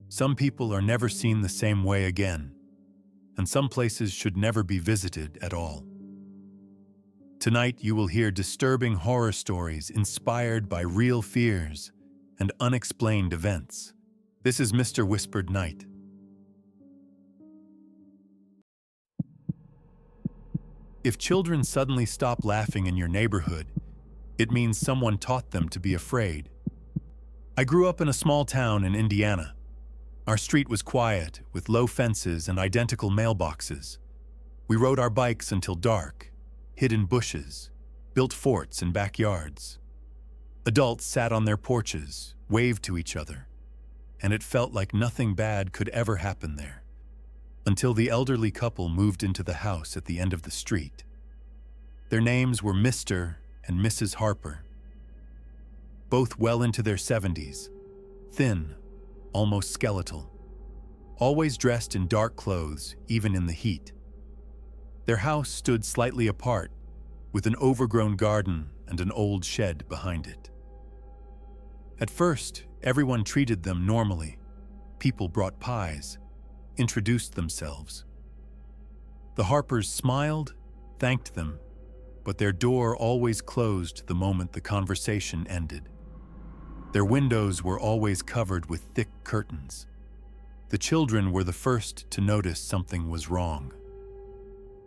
Some people are never seen the same way again, and some places should never be visited at all. Tonight you will hear disturbing horror stories inspired by real fears and unexplained events. This is Mr. Whispered Night. If children suddenly stop laughing in your neighborhood, it means someone taught them to be afraid. I grew up in a small town in Indiana. Our street was quiet, with low fences and identical mailboxes. We rode our bikes until dark, hid in bushes, built forts in backyards. Adults sat on their porches, waved to each other, and it felt like nothing bad could ever happen there, until the elderly couple moved into the house at the end of the street. Their names were Mr. and Mrs. Harper, both well into their 70s, thin, almost skeletal, always dressed in dark clothes, even in the heat. Their house stood slightly apart, with an overgrown garden and an old shed behind it. At first, everyone treated them normally. People brought pies, introduced themselves. The Harpers smiled, thanked them, but their door always closed the moment the conversation ended. Their windows were always covered with thick curtains. The children were the first to notice something was wrong.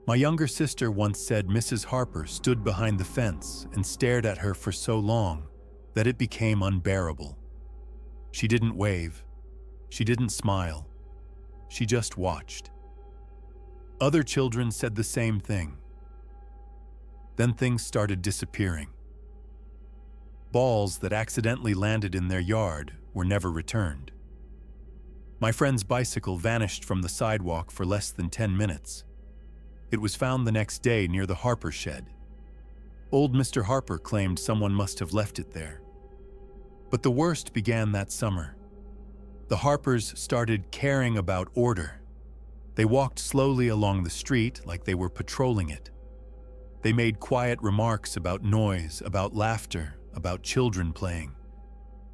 My younger sister once said Mrs. Harper stood behind the fence and stared at her for so long that it became unbearable. She didn't wave. She didn't smile. She just watched. Other children said the same thing. Then things started disappearing. Balls that accidentally landed in their yard were never returned. My friend's bicycle vanished from the sidewalk for less than 10 minutes. It was found the next day near the Harper shed. Old Mr. Harper claimed someone must have left it there. But the worst began that summer. The Harpers started caring about order. They walked slowly along the street like they were patrolling it. They made quiet remarks about noise, about laughter, about children playing.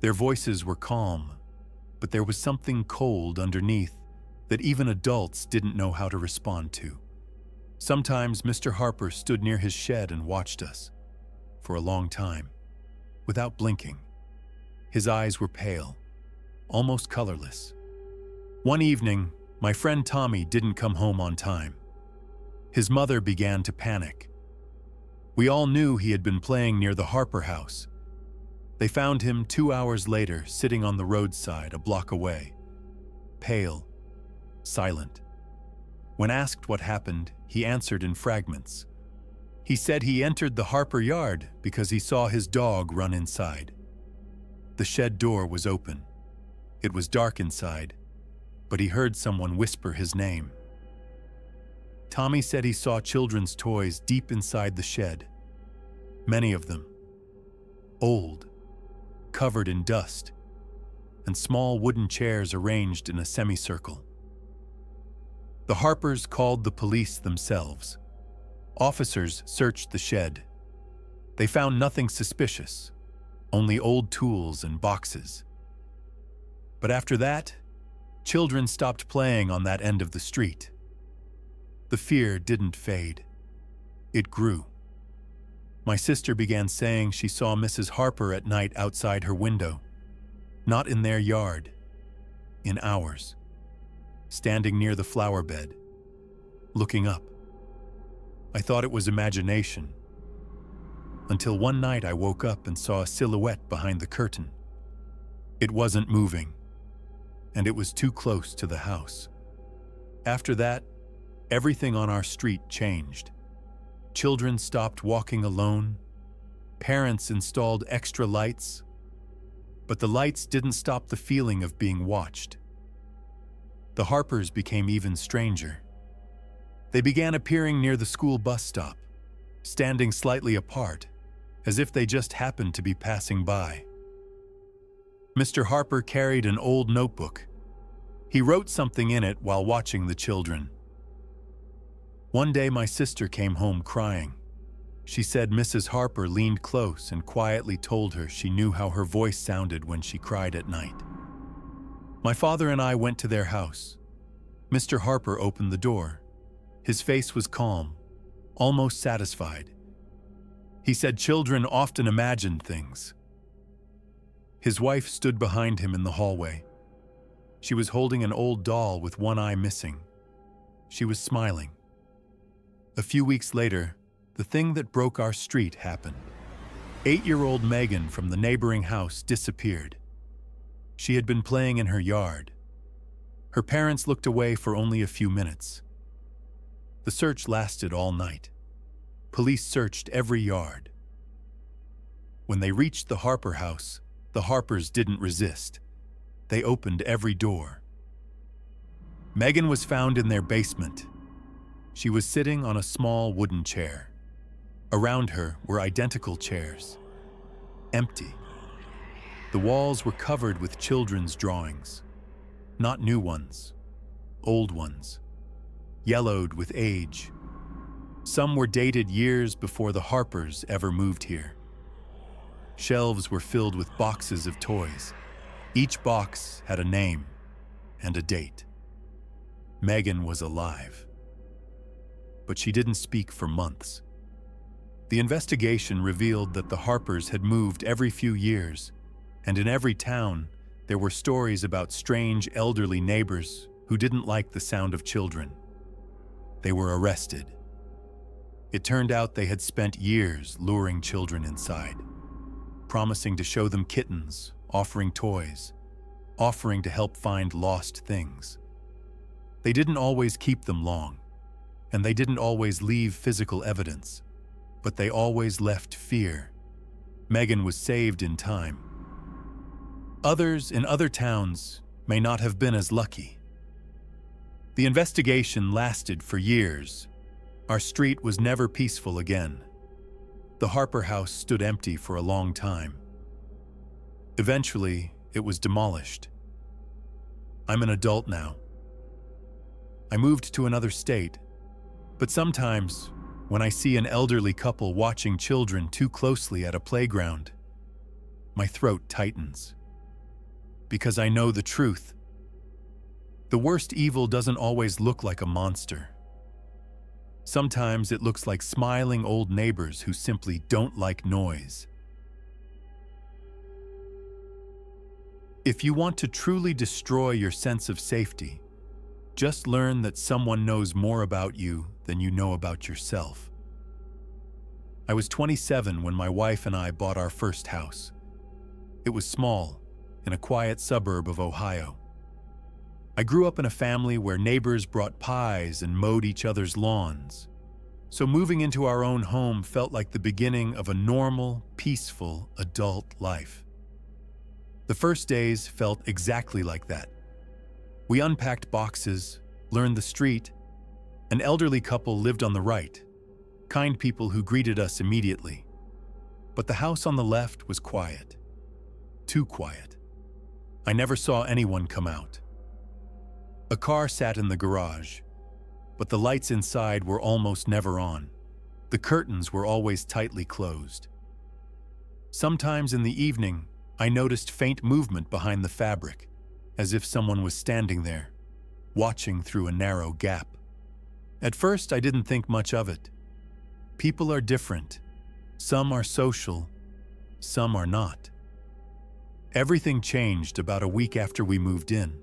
Their voices were calm, but there was something cold underneath that even adults didn't know how to respond to. Sometimes Mr. Harper stood near his shed and watched us, for a long time, without blinking. His eyes were pale, almost colorless. One evening, my friend Tommy didn't come home on time. His mother began to panic. We all knew he had been playing near the Harper house. They found him 2 hours later sitting on the roadside a block away, pale, silent. When asked what happened, he answered in fragments. He said he entered the Harper yard because he saw his dog run inside. The shed door was open. It was dark inside, but he heard someone whisper his name. Tommy said he saw children's toys deep inside the shed. Many of them. Old, covered in dust, and small wooden chairs arranged in a semicircle. The Harpers called the police themselves. Officers searched the shed. They found nothing suspicious, only old tools and boxes. But after that, children stopped playing on that end of the street. The fear didn't fade. It grew. My sister began saying she saw Mrs. Harper at night outside her window, not in their yard, in ours, standing near the flower bed, looking up. I thought it was imagination, until one night I woke up and saw a silhouette behind the curtain. It wasn't moving, and it was too close to the house. After that, everything on our street changed. Children stopped walking alone. Parents installed extra lights. But the lights didn't stop the feeling of being watched. The Harpers became even stranger. They began appearing near the school bus stop, standing slightly apart, as if they just happened to be passing by. Mr. Harper carried an old notebook. He wrote something in it while watching the children. One day my sister came home crying. She said Mrs. Harper leaned close and quietly told her she knew how her voice sounded when she cried at night. My father and I went to their house. Mr. Harper opened the door. His face was calm, almost satisfied. He said children often imagine things. His wife stood behind him in the hallway. She was holding an old doll with one eye missing. She was smiling. A few weeks later, the thing that broke our street happened. 8-year-old Megan from the neighboring house disappeared. She had been playing in her yard. Her parents looked away for only a few minutes. The search lasted all night. Police searched every yard. When they reached the Harper house, the Harpers didn't resist. They opened every door. Megan was found in their basement. She was sitting on a small wooden chair. Around her were identical chairs, empty. The walls were covered with children's drawings. Not new ones, old ones, yellowed with age. Some were dated years before the Harpers ever moved here. Shelves were filled with boxes of toys. Each box had a name and a date. Megan was alive. But she didn't speak for months. The investigation revealed that the Harpers had moved every few years, and in every town, there were stories about strange elderly neighbors who didn't like the sound of children. They were arrested. It turned out they had spent years luring children inside, promising to show them kittens, offering toys, offering to help find lost things. They didn't always keep them long, and they didn't always leave physical evidence, but they always left fear. Megan was saved in time. Others in other towns may not have been as lucky. The investigation lasted for years. Our street was never peaceful again. The Harper house stood empty for a long time. Eventually, it was demolished. I'm an adult now. I moved to another state, but sometimes, when I see an elderly couple watching children too closely at a playground, my throat tightens. Because I know the truth. The worst evil doesn't always look like a monster. Sometimes it looks like smiling old neighbors who simply don't like noise. If you want to truly destroy your sense of safety, just learn that someone knows more about you than you know about yourself. I was 27 when my wife and I bought our first house. It was small, in a quiet suburb of Ohio. I grew up in a family where neighbors brought pies and mowed each other's lawns. So moving into our own home felt like the beginning of a normal, peaceful adult life. The first days felt exactly like that. We unpacked boxes, learned the street. An elderly couple lived on the right, kind people who greeted us immediately. But the house on the left was quiet. Too quiet. I never saw anyone come out. A car sat in the garage, but the lights inside were almost never on. The curtains were always tightly closed. Sometimes in the evening, I noticed faint movement behind the fabric, as if someone was standing there, watching through a narrow gap. At first, I didn't think much of it. People are different. Some are social, some are not. Everything changed about a week after we moved in.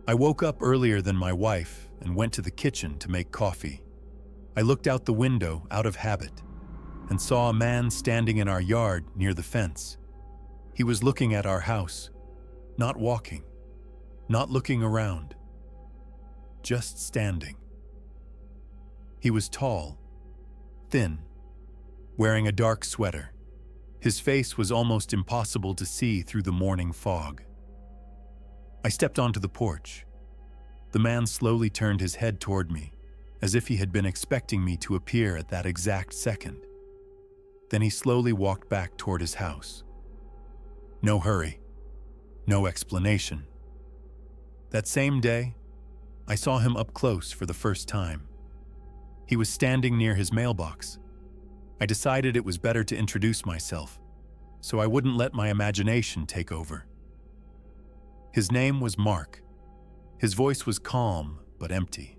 I woke up earlier than my wife and went to the kitchen to make coffee. I looked out the window out of habit and saw a man standing in our yard near the fence. He was looking at our house, not walking, not looking around, just standing. He was tall, thin, wearing a dark sweater. His face was almost impossible to see through the morning fog. I stepped onto the porch. The man slowly turned his head toward me, as if he had been expecting me to appear at that exact second. Then he slowly walked back toward his house. No hurry, no explanation. That same day, I saw him up close for the first time. He was standing near his mailbox. I decided it was better to introduce myself, so I wouldn't let my imagination take over. His name was Mark. His voice was calm but empty.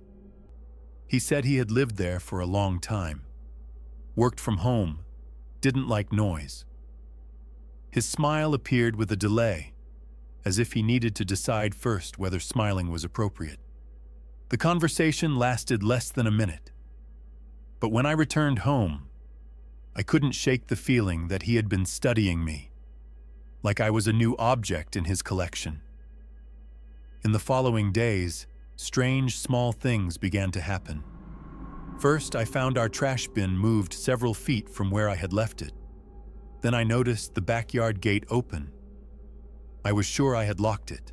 He said he had lived there for a long time, worked from home, didn't like noise. His smile appeared with a delay, as if he needed to decide first whether smiling was appropriate. The conversation lasted less than a minute, but when I returned home, I couldn't shake the feeling that he had been studying me, like I was a new object in his collection. In the following days, strange small things began to happen. First, I found our trash bin moved several feet from where I had left it. Then I noticed the backyard gate open. I was sure I had locked it.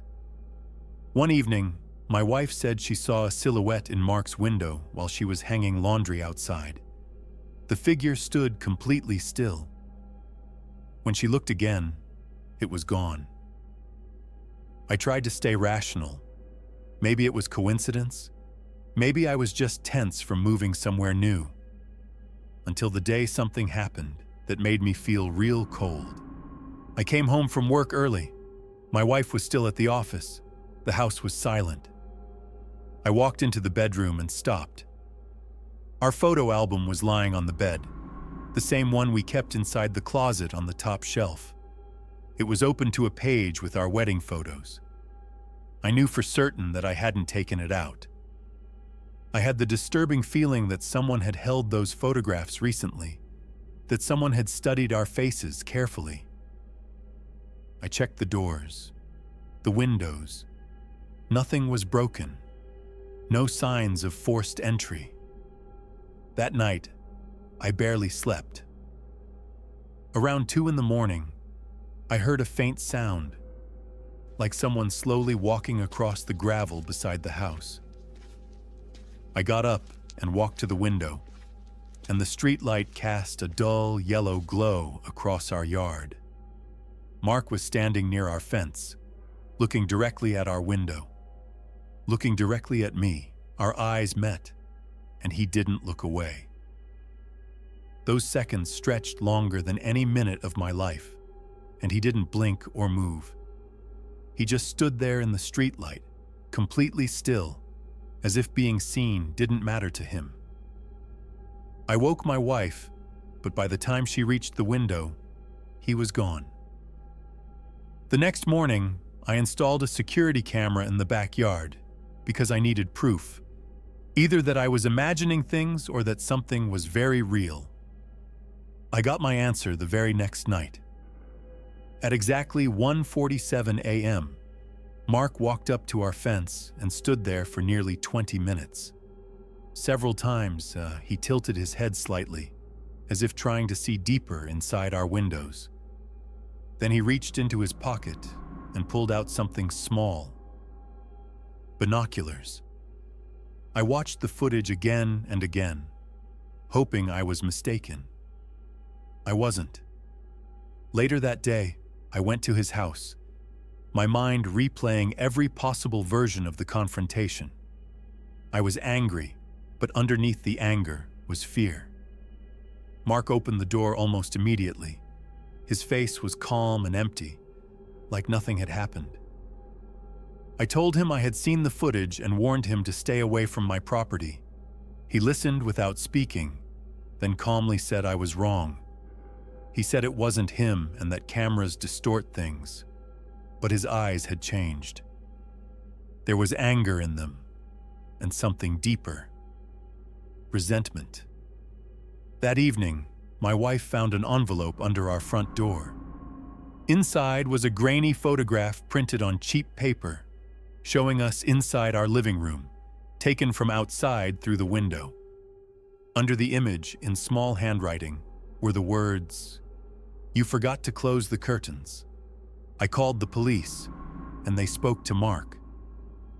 One evening, my wife said she saw a silhouette in Mark's window while she was hanging laundry outside. The figure stood completely still. When she looked again, it was gone. I tried to stay rational. Maybe it was coincidence. Maybe I was just tense from moving somewhere new. Until the day something happened that made me feel real cold. I came home from work early. My wife was still at the office. The house was silent. I walked into the bedroom and stopped. Our photo album was lying on the bed, the same one we kept inside the closet on the top shelf. It was open to a page with our wedding photos. I knew for certain that I hadn't taken it out. I had the disturbing feeling that someone had held those photographs recently, that someone had studied our faces carefully. I checked the doors, the windows. Nothing was broken. No signs of forced entry. That night, I barely slept. Around 2 a.m, I heard a faint sound, like someone slowly walking across the gravel beside the house. I got up and walked to the window, and the streetlight cast a dull yellow glow across our yard. Mark was standing near our fence, looking directly at our window. Looking directly at me, our eyes met, and he didn't look away. Those seconds stretched longer than any minute of my life, and he didn't blink or move. He just stood there in the streetlight, completely still, as if being seen didn't matter to him. I woke my wife, but by the time she reached the window, he was gone. The next morning, I installed a security camera in the backyard because I needed proof, either that I was imagining things or that something was very real. I got my answer the very next night. At exactly 1:47 a.m., Mark walked up to our fence and stood there for nearly 20 minutes. Several times, he tilted his head slightly, as if trying to see deeper inside our windows. Then he reached into his pocket and pulled out something small. Binoculars. I watched the footage again and again, hoping I was mistaken. I wasn't. Later that day, I went to his house, my mind replaying every possible version of the confrontation. I was angry, but underneath the anger was fear. Mark opened the door almost immediately. His face was calm and empty, like nothing had happened. I told him I had seen the footage and warned him to stay away from my property. He listened without speaking, then calmly said I was wrong. He said it wasn't him and that cameras distort things, but his eyes had changed. There was anger in them, and something deeper. Resentment. That evening, my wife found an envelope under our front door. Inside was a grainy photograph printed on cheap paper, showing us inside our living room, taken from outside through the window. Under the image, in small handwriting, were the words, "You forgot to close the curtains." I called the police, and they spoke to Mark.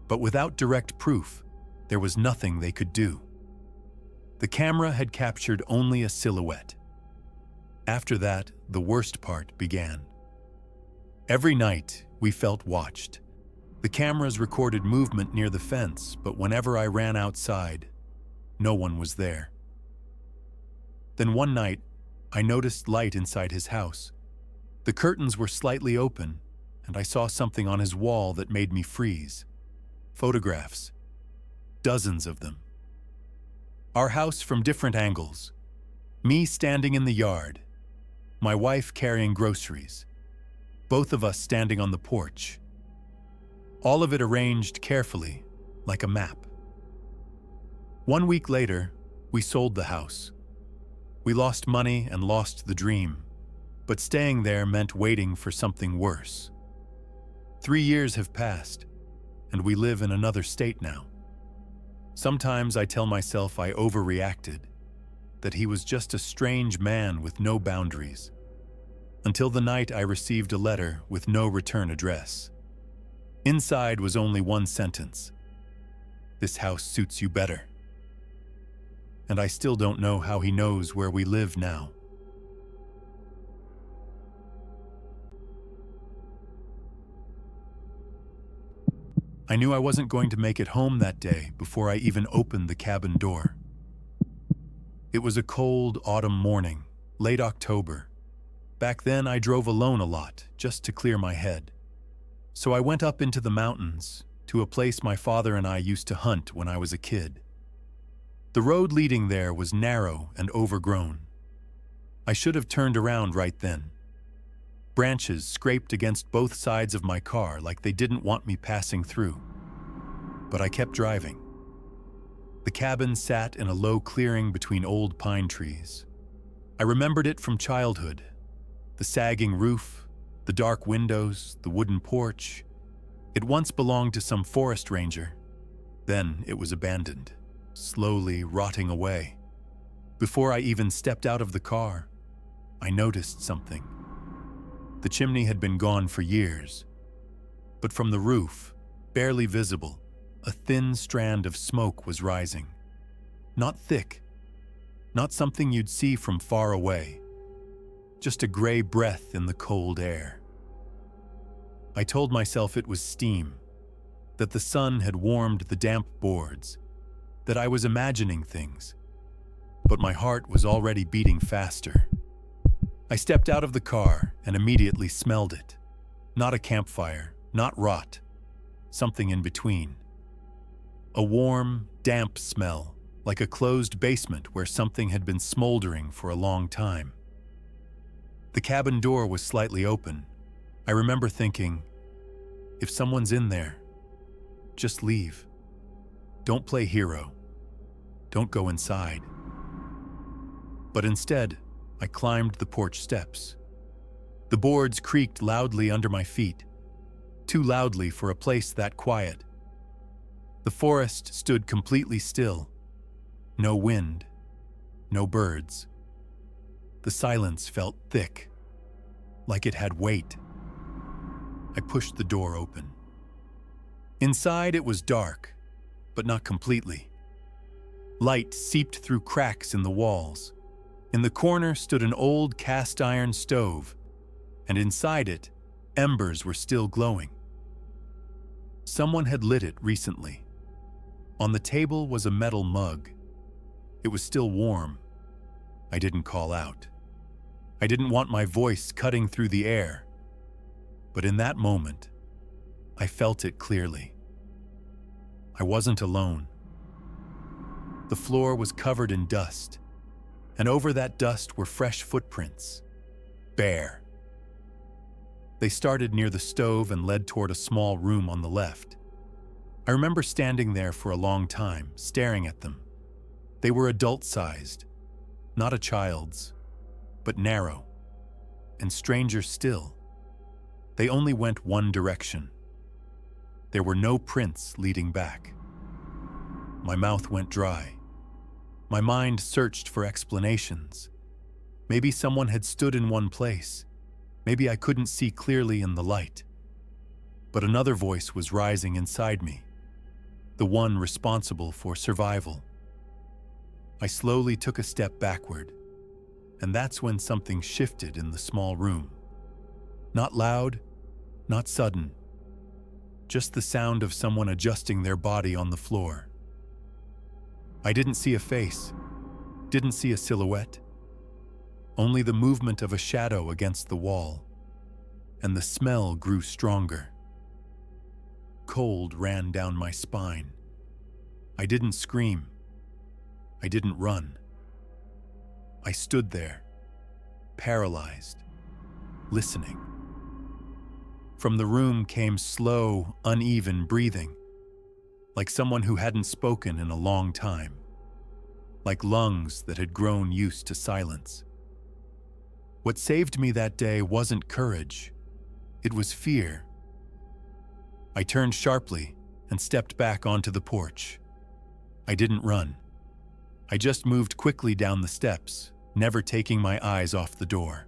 But without direct proof, there was nothing they could do. The camera had captured only a silhouette. After that, the worst part began. Every night, we felt watched. The cameras recorded movement near the fence, but whenever I ran outside, no one was there. Then one night, I noticed light inside his house. The curtains were slightly open, and I saw something on his wall that made me freeze. Photographs. Dozens of them. Our house from different angles. Me standing in the yard. My wife carrying groceries. Both of us standing on the porch. All of it arranged carefully, like a map. 1 week later, we sold the house. We lost money and lost the dream, but staying there meant waiting for something worse. 3 years have passed, and we live in another state now. Sometimes I tell myself I overreacted, that he was just a strange man with no boundaries, until the night I received a letter with no return address. Inside was only one sentence: "This house suits you better." And I still don't know how he knows where we live now. I knew I wasn't going to make it home that day before I even opened the cabin door. It was a cold autumn morning, late October. Back then I drove alone a lot, just to clear my head. So I went up into the mountains, to a place my father and I used to hunt when I was a kid. The road leading there was narrow and overgrown. I should have turned around right then. Branches scraped against both sides of my car like they didn't want me passing through. But I kept driving. The cabin sat in a low clearing between old pine trees. I remembered it from childhood. The sagging roof, the dark windows, the wooden porch. It once belonged to some forest ranger. Then it was abandoned, slowly rotting away. Before I even stepped out of the car, I noticed something. The chimney had been gone for years, but from the roof, barely visible, a thin strand of smoke was rising. Not thick, not something you'd see from far away, just a gray breath in the cold air. I told myself it was steam, that the sun had warmed the damp boards, that I was imagining things, but my heart was already beating faster. I stepped out of the car and immediately smelled it. Not a campfire, not rot, something in between. A warm, damp smell, like a closed basement where something had been smoldering for a long time. The cabin door was slightly open. I remember thinking, if someone's in there, just leave. Don't play hero. Don't go inside. But instead, I climbed the porch steps. The boards creaked loudly under my feet, too loudly for a place that quiet. The forest stood completely still. No wind, no birds. The silence felt thick, like it had weight. I pushed the door open. Inside it was dark, but not completely. Light seeped through cracks in the walls. In the corner stood an old cast-iron stove, and inside it, embers were still glowing. Someone had lit it recently. On the table was a metal mug. It was still warm. I didn't call out. I didn't want my voice cutting through the air. But in that moment, I felt it clearly. I wasn't alone. The floor was covered in dust, and over that dust were fresh footprints. Bare. They started near the stove and led toward a small room on the left. I remember standing there for a long time, staring at them. They were adult-sized, not a child's, but narrow, and stranger still. They only went one direction. There were no prints leading back. My mouth went dry. My mind searched for explanations. Maybe someone had stood in one place. Maybe I couldn't see clearly in the light. But another voice was rising inside me, the one responsible for survival. I slowly took a step backward, and that's when something shifted in the small room. Not loud, not sudden, just the sound of someone adjusting their body on the floor. I didn't see a face, didn't see a silhouette, only the movement of a shadow against the wall. and the smell grew stronger. Cold ran down my spine. I didn't scream. I didn't run. I stood there, paralyzed, listening. From the room came slow, uneven breathing, like someone who hadn't spoken in a long time, like lungs that had grown used to silence. What saved me that day wasn't courage, it was fear. I turned sharply and stepped back onto the porch. I didn't run. I just moved quickly down the steps, never taking my eyes off the door.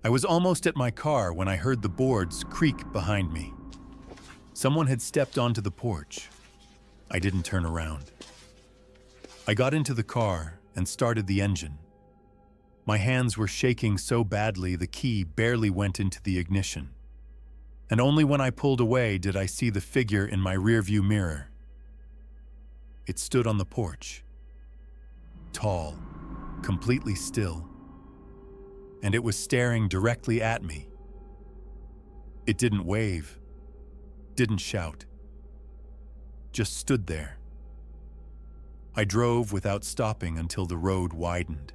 I was almost at my car when I heard the boards creak behind me. Someone had stepped onto the porch. I didn't turn around. I got into the car and started the engine. My hands were shaking so badly the key barely went into the ignition. And only when I pulled away did I see the figure in my rearview mirror. It stood on the porch, tall, completely still, and it was staring directly at me. It didn't wave, didn't shout, just stood there. I drove without stopping until the road widened.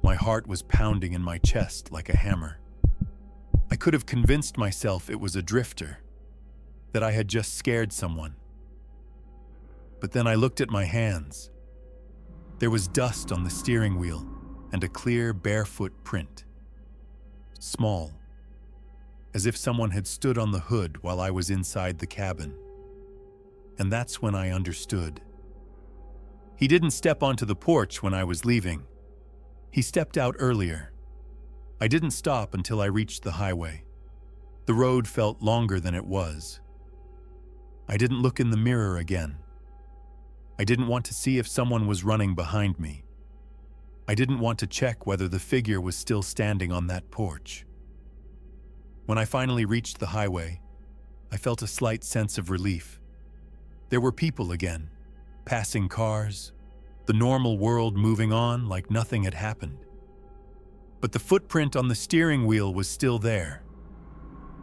My heart was pounding in my chest like a hammer. I could have convinced myself it was a drifter, that I had just scared someone. But then I looked at my hands. There was dust on the steering wheel and a clear barefoot print. Small, as if someone had stood on the hood while I was inside the cabin. And that's when I understood. He didn't step onto the porch when I was leaving. He stepped out earlier. I didn't stop until I reached the highway. The road felt longer than it was. I didn't look in the mirror again. I didn't want to see if someone was running behind me. I didn't want to check whether the figure was still standing on that porch. When I finally reached the highway, I felt a slight sense of relief. There were people again, passing cars, the normal world moving on like nothing had happened. But the footprint on the steering wheel was still there.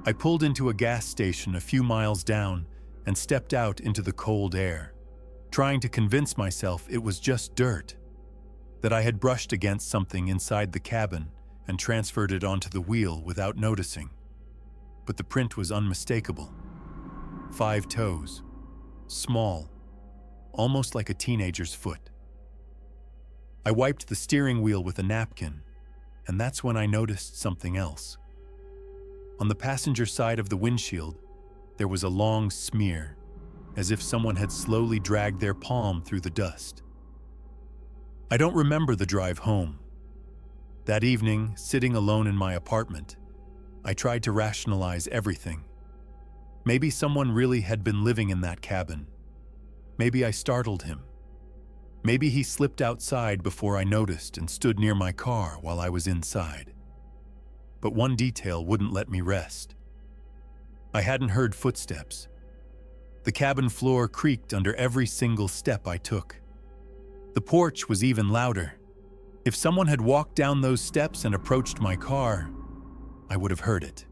I pulled into a gas station a few miles down and stepped out into the cold air, trying to convince myself it was just dirt, that I had brushed against something inside the cabin and transferred it onto the wheel without noticing. But the print was unmistakable. 5 toes, small, almost like a teenager's foot. I wiped the steering wheel with a napkin, and that's when I noticed something else. On the passenger side of the windshield, there was a long smear, as if someone had slowly dragged their palm through the dust. I don't remember the drive home. That evening, sitting alone in my apartment, I tried to rationalize everything. Maybe someone really had been living in that cabin. Maybe I startled him. Maybe he slipped outside before I noticed and stood near my car while I was inside. But one detail wouldn't let me rest. I hadn't heard footsteps. The cabin floor creaked under every single step I took. The porch was even louder. If someone had walked down those steps and approached my car, I would have heard it.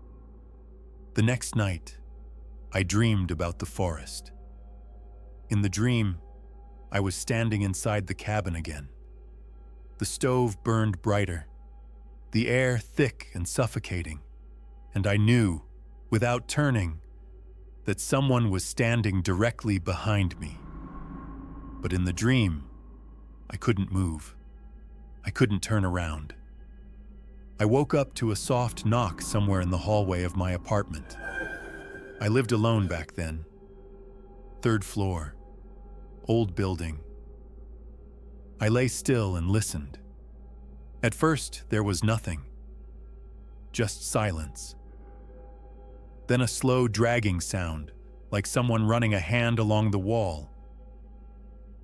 The next night, I dreamed about the forest. In the dream, I was standing inside the cabin again. The stove burned brighter, the air thick and suffocating, and I knew, without turning, that someone was standing directly behind me. But in the dream, I couldn't move. I couldn't turn around. I woke up to a soft knock somewhere in the hallway of my apartment. I lived alone back then. 3rd floor, old building. I lay still and listened. At first, there was nothing, just silence. Then a slow dragging sound, like someone running a hand along the wall.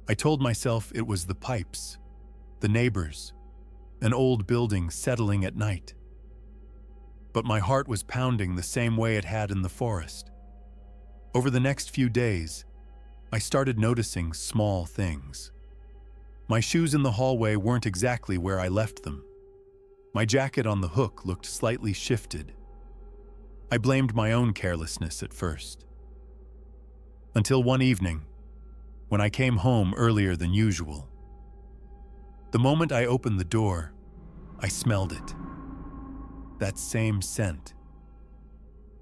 I told myself it was the pipes, the neighbors, an old building settling at night. But my heart was pounding the same way it had in the forest. Over the next few days, I started noticing small things. My shoes in the hallway weren't exactly where I left them. My jacket on the hook looked slightly shifted, I blamed my own carelessness at first. Until one evening, when I came home earlier than usual. The moment I opened the door, I smelled it. That same scent.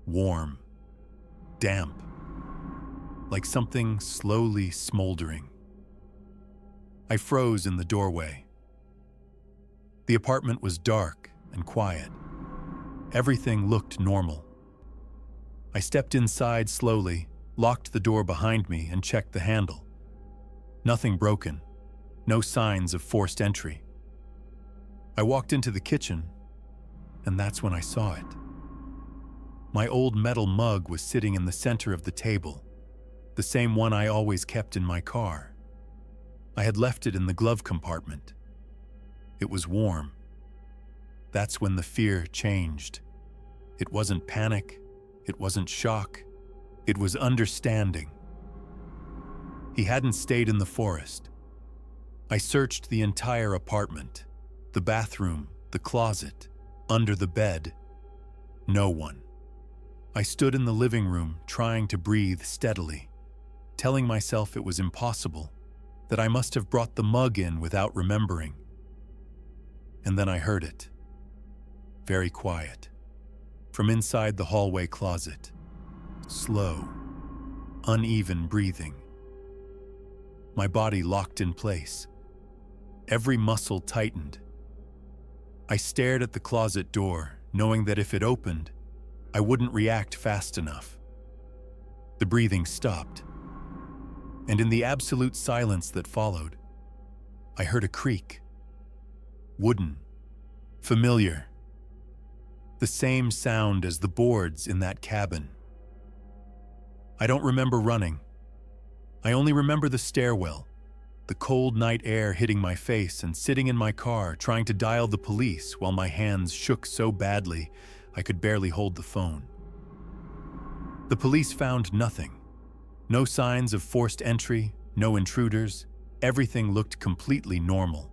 Warm, damp, like something slowly smoldering. I froze in the doorway. The apartment was dark and quiet. Everything looked normal. I stepped inside slowly, locked the door behind me, and checked the handle. Nothing broken, no signs of forced entry. I walked into the kitchen, and that's when I saw it. My old metal mug was sitting in the center of the table, the same one I always kept in my car. I had left it in the glove compartment. It was warm. That's when the fear changed. It wasn't panic, it wasn't shock, it was understanding. He hadn't stayed in the forest. I searched the entire apartment, the bathroom, the closet, under the bed. No one. I stood in the living room trying to breathe steadily, telling myself it was impossible, that I must have brought the mug in without remembering. And then I heard it. Very quiet. From inside the hallway closet. Slow, uneven breathing. My body locked in place. Every muscle tightened. I stared at the closet door, knowing that if it opened, I wouldn't react fast enough. The breathing stopped. And in the absolute silence that followed, I heard a creak. Wooden. Familiar. The same sound as the boards in that cabin. I don't remember running. I only remember the stairwell, the cold night air hitting my face, and sitting in my car trying to dial the police while my hands shook so badly I could barely hold the phone. The police found nothing. No signs of forced entry, no intruders. Everything looked completely normal.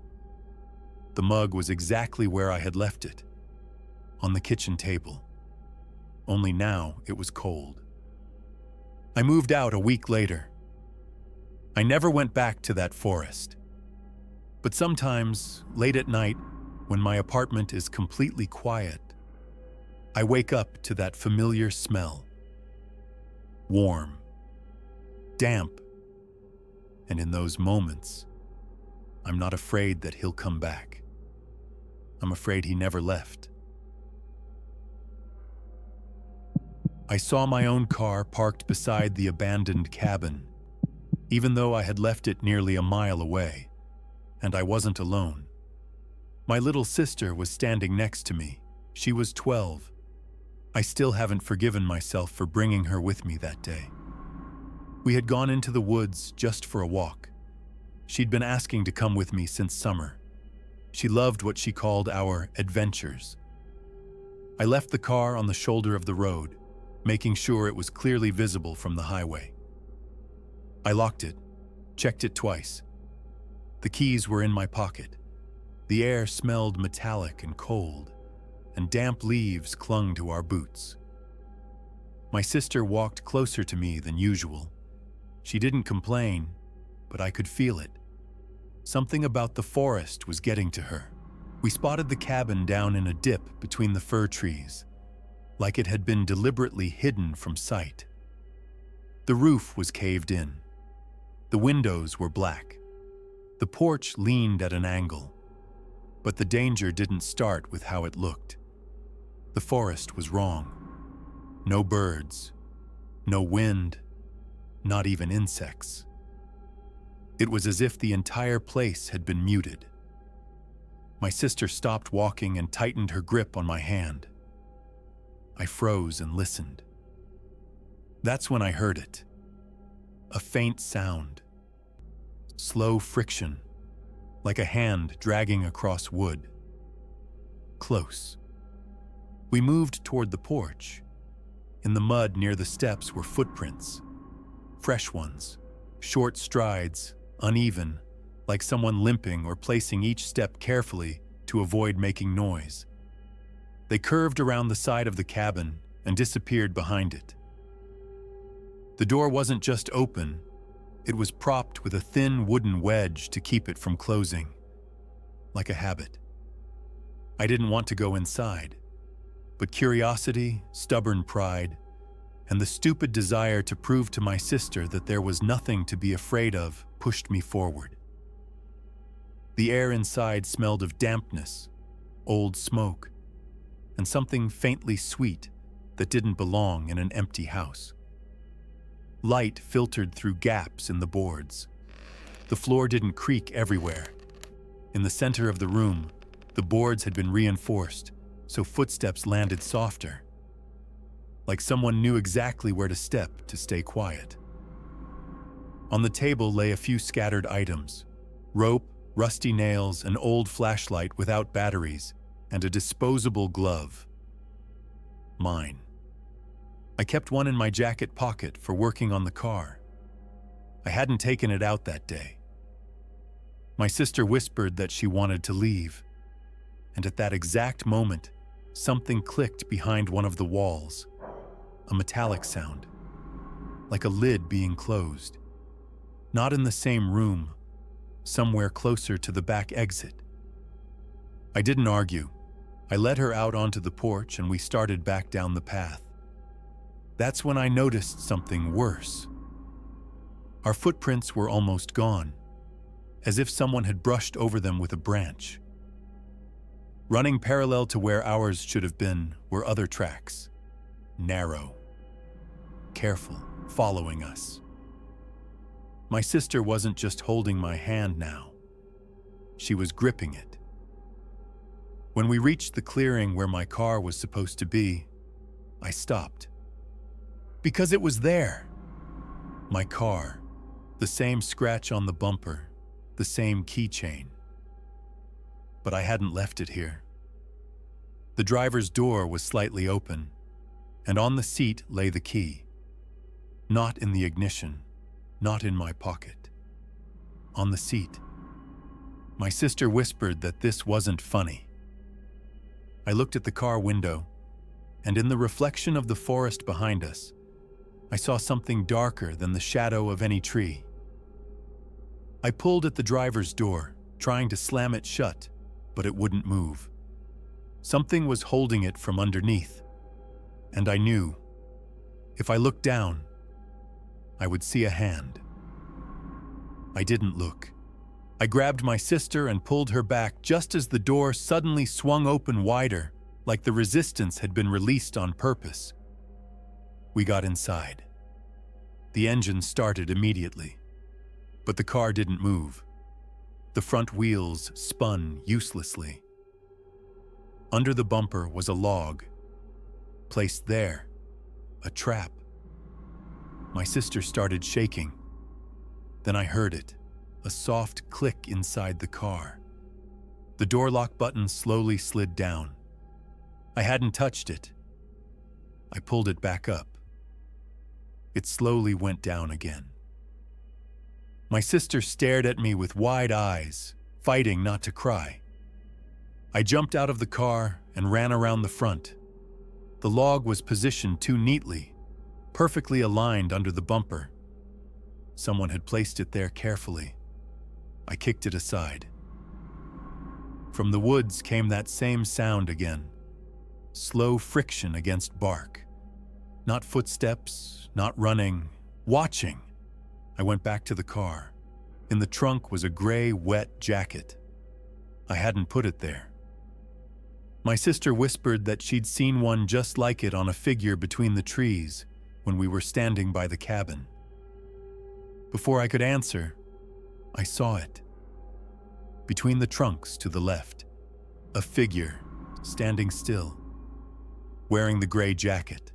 The mug was exactly where I had left it, on the kitchen table. Only now it was cold. I moved out a week later. I never went back to that forest. But sometimes, late at night, when my apartment is completely quiet, I wake up to that familiar smell. Warm, damp, and in those moments, I'm not afraid that he'll come back. I'm afraid he never left. I saw my own car parked beside the abandoned cabin, even though I had left it nearly a mile away, and I wasn't alone. My little sister was standing next to me. She was 12. I still haven't forgiven myself for bringing her with me that day. We had gone into the woods just for a walk. She'd been asking to come with me since summer. She loved what she called our adventures. I left the car on the shoulder of the road, making sure it was clearly visible from the highway. I locked it, checked it twice. The keys were in my pocket. The air smelled metallic and cold, and damp leaves clung to our boots. My sister walked closer to me than usual. She didn't complain, but I could feel it. Something about the forest was getting to her. We spotted the cabin down in a dip between the fir trees, like it had been deliberately hidden from sight. The roof was caved in. The windows were black. The porch leaned at an angle. But the danger didn't start with how it looked. The forest was wrong. No birds, no wind, not even insects. It was as if the entire place had been muted. My sister stopped walking and tightened her grip on my hand. I froze and listened. That's when I heard it. A faint sound. Slow friction, like a hand dragging across wood. Close. We moved toward the porch. In the mud near the steps were footprints. Fresh ones, short strides, uneven, like someone limping or placing each step carefully to avoid making noise. They curved around the side of the cabin and disappeared behind it. The door wasn't just open, it was propped with a thin wooden wedge to keep it from closing, like a habit. I didn't want to go inside, but curiosity, stubborn pride, and the stupid desire to prove to my sister that there was nothing to be afraid of pushed me forward. The air inside smelled of dampness, old smoke, and something faintly sweet that didn't belong in an empty house. Light filtered through gaps in the boards. The floor didn't creak everywhere. In the center of the room, the boards had been reinforced, so footsteps landed softer, like someone knew exactly where to step to stay quiet. On the table lay a few scattered items: rope, rusty nails, an old flashlight without batteries, and a disposable glove. Mine. I kept one in my jacket pocket for working on the car. I hadn't taken it out that day. My sister whispered that she wanted to leave, and at that exact moment, something clicked behind one of the walls. A metallic sound, like a lid being closed. Not in the same room, somewhere closer to the back exit. I didn't argue. I led her out onto the porch and we started back down the path. That's when I noticed something worse. Our footprints were almost gone, as if someone had brushed over them with a branch. Running parallel to where ours should have been were other tracks, narrow, careful, following us. My sister wasn't just holding my hand now. She was gripping it. When we reached the clearing where my car was supposed to be, I stopped. Because it was there. My car, the same scratch on the bumper, the same keychain. But I hadn't left it here. The driver's door was slightly open, and on the seat lay the key. Not in the ignition, not in my pocket. On the seat. My sister whispered that this wasn't funny. I looked at the car window, and in the reflection of the forest behind us, I saw something darker than the shadow of any tree. I pulled at the driver's door, trying to slam it shut, but it wouldn't move. Something was holding it from underneath, and I knew, if I looked down, I would see a hand. I didn't look. I grabbed my sister and pulled her back just as the door suddenly swung open wider, like the resistance had been released on purpose. We got inside. The engine started immediately, but the car didn't move. The front wheels spun uselessly. Under the bumper was a log. Placed there, a trap. My sister started shaking. Then I heard it, a soft click inside the car. The door lock button slowly slid down. I hadn't touched it. I pulled it back up. It slowly went down again. My sister stared at me with wide eyes, fighting not to cry. I jumped out of the car and ran around the front. The log was positioned too neatly, perfectly aligned under the bumper. Someone had placed it there carefully. I kicked it aside. From the woods came that same sound again. Slow friction against bark. Not footsteps, not running, watching. I went back to the car. In the trunk was a gray, wet jacket. I hadn't put it there. My sister whispered that she'd seen one just like it on a figure between the trees when we were standing by the cabin. Before I could answer, I saw it. Between the trunks to the left, a figure standing still, wearing the gray jacket,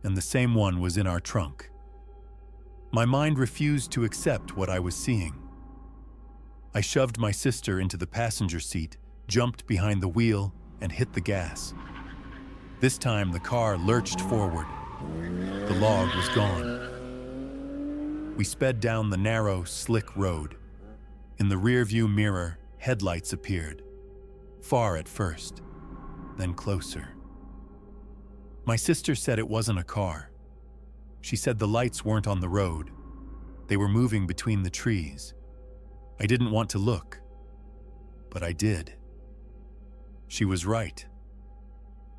and the same one was in our trunk. My mind refused to accept what I was seeing. I shoved my sister into the passenger seat, jumped behind the wheel, and hit the gas. This time the car lurched forward. The log was gone. We sped down the narrow, slick road. In the rearview mirror, headlights appeared. Far at first, then closer. My sister said it wasn't a car. She said the lights weren't on the road. They were moving between the trees. I didn't want to look, but I did. She was right.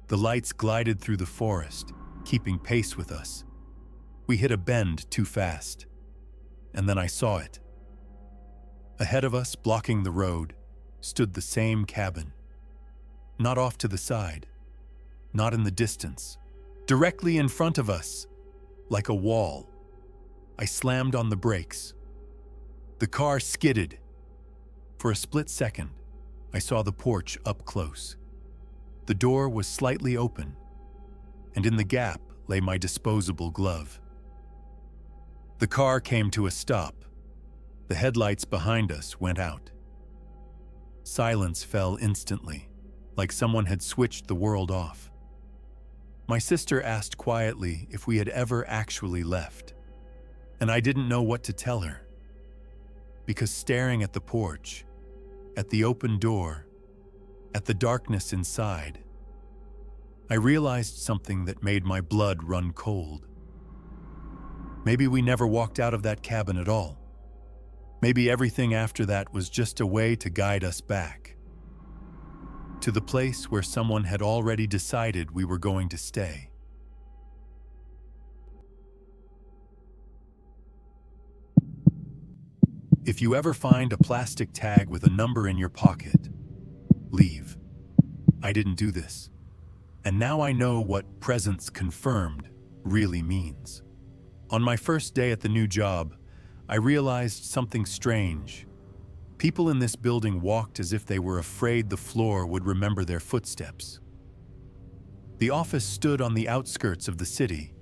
The lights glided through the forest, keeping pace with us. We hit a bend too fast, and then I saw it. Ahead of us, blocking the road, stood the same cabin. Not off to the side, not in the distance, directly in front of us, like a wall. I slammed on the brakes. The car skidded. For a split second, I saw the porch up close. The door was slightly open, and in the gap lay my disposable glove. The car came to a stop. The headlights behind us went out. Silence fell instantly, like someone had switched the world off. My sister asked quietly if we had ever actually left, and I didn't know what to tell her. Because staring at the porch, at the open door, at the darkness inside, I realized something that made my blood run cold. Maybe we never walked out of that cabin at all. Maybe everything after that was just a way to guide us back to the place where someone had already decided we were going to stay. If you ever find a plastic tag with a number in your pocket, leave. I didn't do this. And now I know what presence confirmed really means. On my first day at the new job, I realized something strange. People in this building walked as if they were afraid the floor would remember their footsteps. The office stood on the outskirts of the city,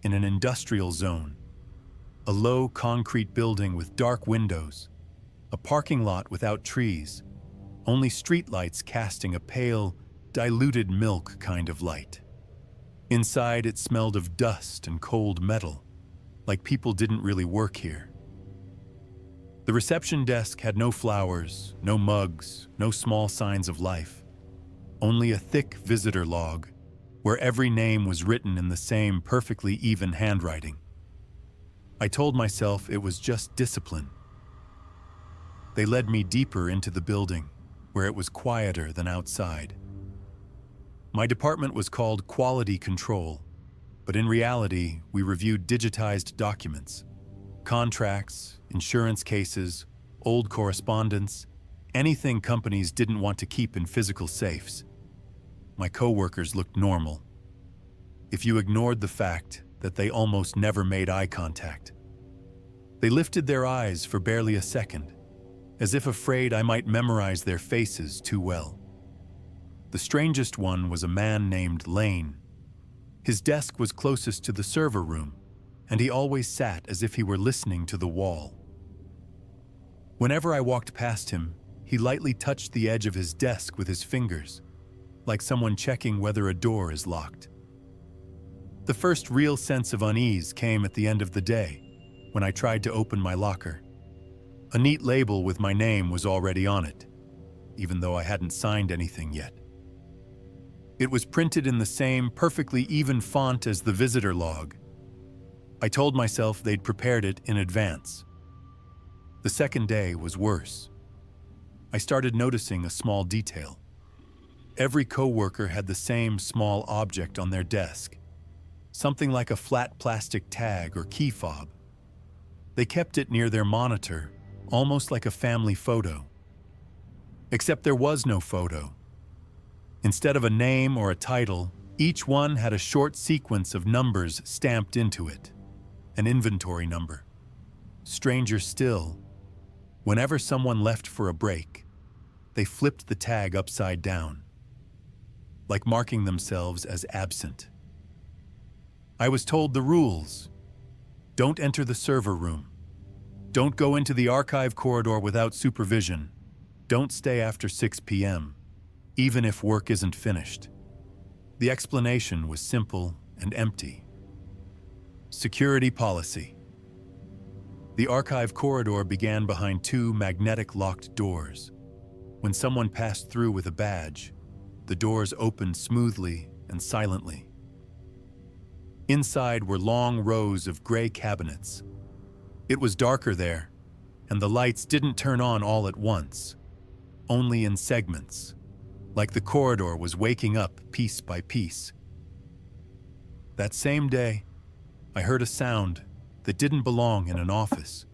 in an industrial zone. A low concrete building with dark windows, a parking lot without trees, only streetlights casting a pale, diluted milk kind of light. Inside, it smelled of dust and cold metal, like people didn't really work here. The reception desk had no flowers, no mugs, no small signs of life. Only a thick visitor log, where every name was written in the same perfectly even handwriting. I told myself it was just discipline. They led me deeper into the building, where it was quieter than outside. My department was called Quality Control, but in reality, we reviewed digitized documents. Contracts, insurance cases, old correspondence, anything companies didn't want to keep in physical safes. My coworkers looked normal, if you ignored the fact that they almost never made eye contact. They lifted their eyes for barely a second, as if afraid I might memorize their faces too well. The strangest one was a man named Lane. His desk was closest to the server room, and he always sat as if he were listening to the wall. Whenever I walked past him, he lightly touched the edge of his desk with his fingers, like someone checking whether a door is locked. The first real sense of unease came at the end of the day, when I tried to open my locker. A neat label with my name was already on it, even though I hadn't signed anything yet. It was printed in the same perfectly even font as the visitor log. I told myself they'd prepared it in advance. The second day was worse. I started noticing a small detail. Every coworker had the same small object on their desk, something like a flat plastic tag or key fob. They kept it near their monitor, almost like a family photo. Except there was no photo. Instead of a name or a title, each one had a short sequence of numbers stamped into it, an inventory number. Stranger still, whenever someone left for a break, they flipped the tag upside down, like marking themselves as absent. I was told the rules. Don't enter the server room. Don't go into the archive corridor without supervision. Don't stay after 6 p.m., even if work isn't finished. The explanation was simple and empty. Security policy. The archive corridor began behind two magnetic locked doors. When someone passed through with a badge, the doors opened smoothly and silently. Inside were long rows of gray cabinets. It was darker there, and the lights didn't turn on all at once, only in segments, like the corridor was waking up piece by piece. That same day, I heard a sound that didn't belong in an office.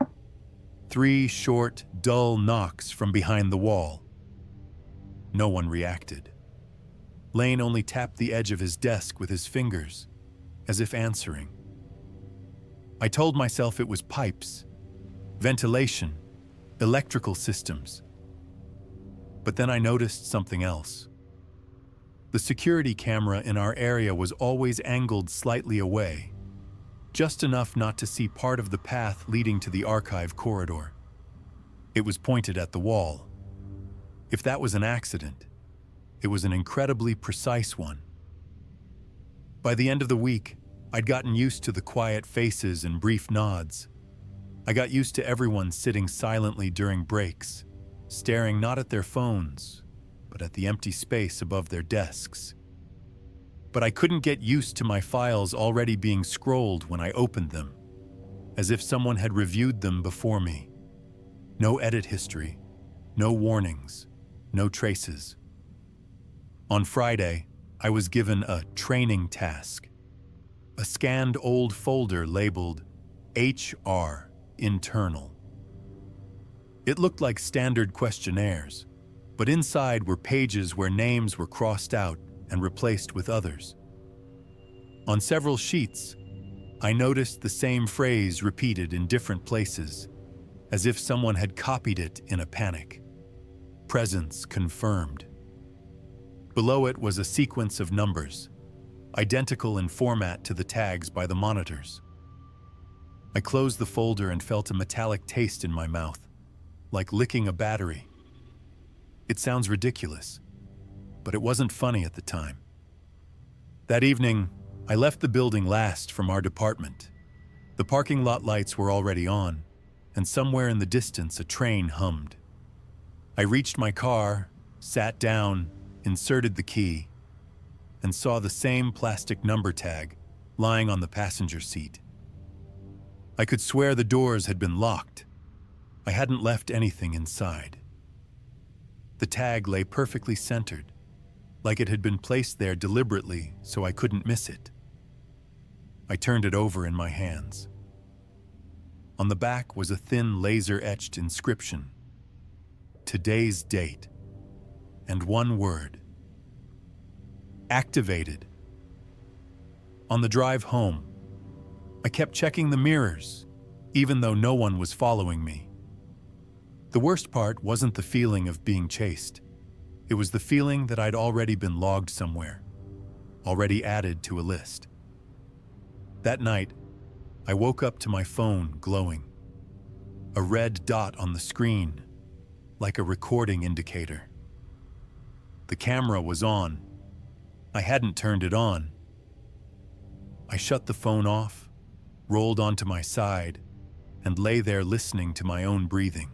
3 short, dull knocks from behind the wall. No one reacted. Lane only tapped the edge of his desk with his fingers, as if answering. I told myself it was pipes, ventilation, electrical systems. But then I noticed something else. The security camera in our area was always angled slightly away, just enough not to see part of the path leading to the archive corridor. It was pointed at the wall. If that was an accident, it was an incredibly precise one. By the end of the week, I'd gotten used to the quiet faces and brief nods. I got used to everyone sitting silently during breaks, staring not at their phones, but at the empty space above their desks. But I couldn't get used to my files already being scrolled when I opened them, as if someone had reviewed them before me. No edit history, no warnings, no traces. On Friday, I was given a training task, a scanned old folder labeled HR Internal. It looked like standard questionnaires, but inside were pages where names were crossed out and replaced with others. On several sheets, I noticed the same phrase repeated in different places, as if someone had copied it in a panic. Presence confirmed. Below it was a sequence of numbers, identical in format to the tags by the monitors. I closed the folder and felt a metallic taste in my mouth, like licking a battery. It sounds ridiculous, but it wasn't funny at the time. That evening, I left the building last from our department. The parking lot lights were already on, and somewhere in the distance a train hummed. I reached my car, sat down, inserted the key, and saw the same plastic number tag lying on the passenger seat. I could swear the doors had been locked. I hadn't left anything inside. The tag lay perfectly centered, like it had been placed there deliberately so I couldn't miss it. I turned it over in my hands. On the back was a thin laser-etched inscription: today's date, and one word: activated. On the drive home, I kept checking the mirrors, even though no one was following me. The worst part wasn't the feeling of being chased. It was the feeling that I'd already been logged somewhere, already added to a list. That night, I woke up to my phone glowing. A red dot on the screen, like a recording indicator. The camera was on. I hadn't turned it on. I shut the phone off, rolled onto my side, and lay there listening to my own breathing,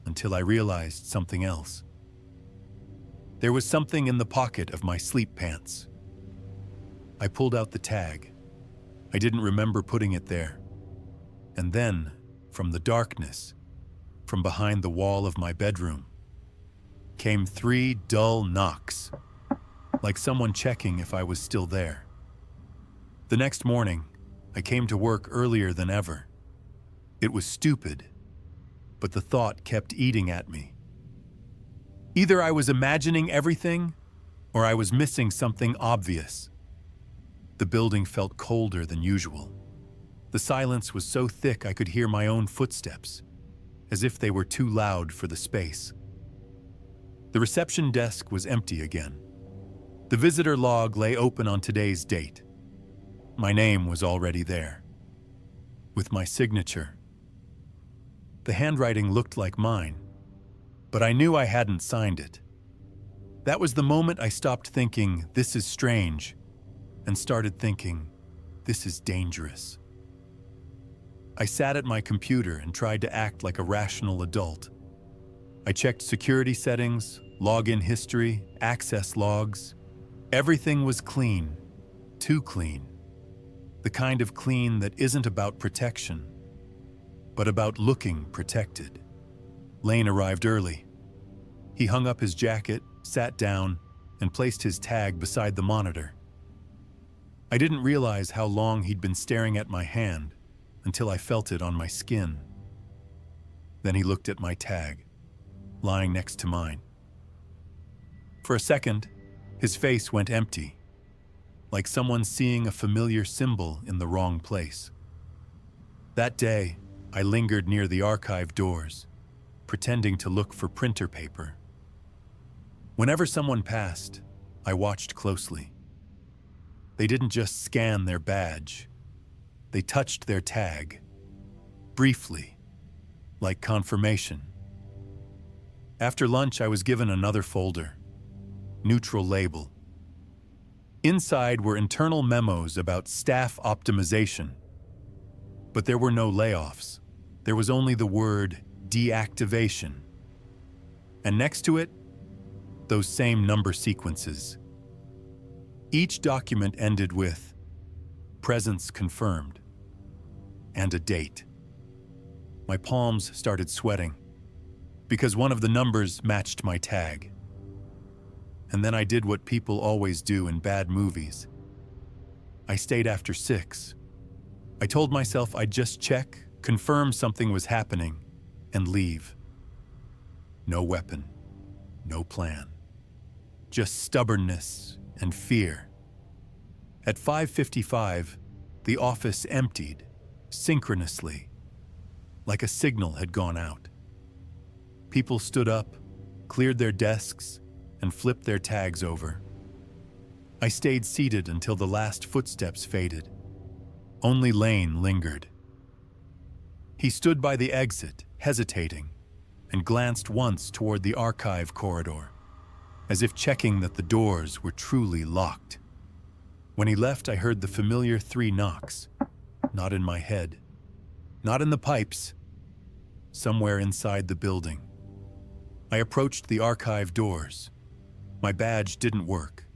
until I realized something else. There was something in the pocket of my sleep pants. I pulled out the tag. I didn't remember putting it there. And then, from the darkness, from behind the wall of my bedroom, came 3 dull knocks, like someone checking if I was still there. The next morning, I came to work earlier than ever. It was stupid, but the thought kept eating at me. Either I was imagining everything, or I was missing something obvious. The building felt colder than usual. The silence was so thick I could hear my own footsteps, as if they were too loud for the space. The reception desk was empty again. The visitor log lay open on today's date. My name was already there, with my signature. The handwriting looked like mine, but I knew I hadn't signed it. That was the moment I stopped thinking, "This is strange," and started thinking, "This is dangerous." I sat at my computer and tried to act like a rational adult. I checked security settings, login history, access logs. Everything was clean. too clean. The kind of clean that isn't about protection, but about looking protected. Lane arrived early. He hung up his jacket, sat down, and placed his tag beside the monitor. I didn't realize how long he'd been staring at my hand until I felt it on my skin. Then he looked at my tag, lying next to mine. For a second, his face went empty, like someone seeing a familiar symbol in the wrong place. That day, I lingered near the archive doors, pretending to look for printer paper. Whenever someone passed, I watched closely. They didn't just scan their badge. They touched their tag, briefly, like confirmation. After lunch, I was given another folder, neutral label. Inside were internal memos about staff optimization. But there were no layoffs. There was only the word deactivation. And next to it, those same number sequences. Each document ended with presence confirmed and a date. My palms started sweating because one of the numbers matched my tag. And then I did what people always do in bad movies. I stayed after 6. I told myself I'd just check, confirm something was happening, and leave. No weapon, no plan. Just stubbornness and fear. At 5:55, the office emptied, synchronously, like a signal had gone out. People stood up, cleared their desks, and flipped their tags over. I stayed seated until the last footsteps faded. Only Lane lingered. He stood by the exit, hesitating, and glanced once toward the archive corridor, as if checking that the doors were truly locked. When he left, I heard the familiar 3 knocks, not in my head, not in the pipes, somewhere inside the building. I approached the archive doors. My badge didn't work,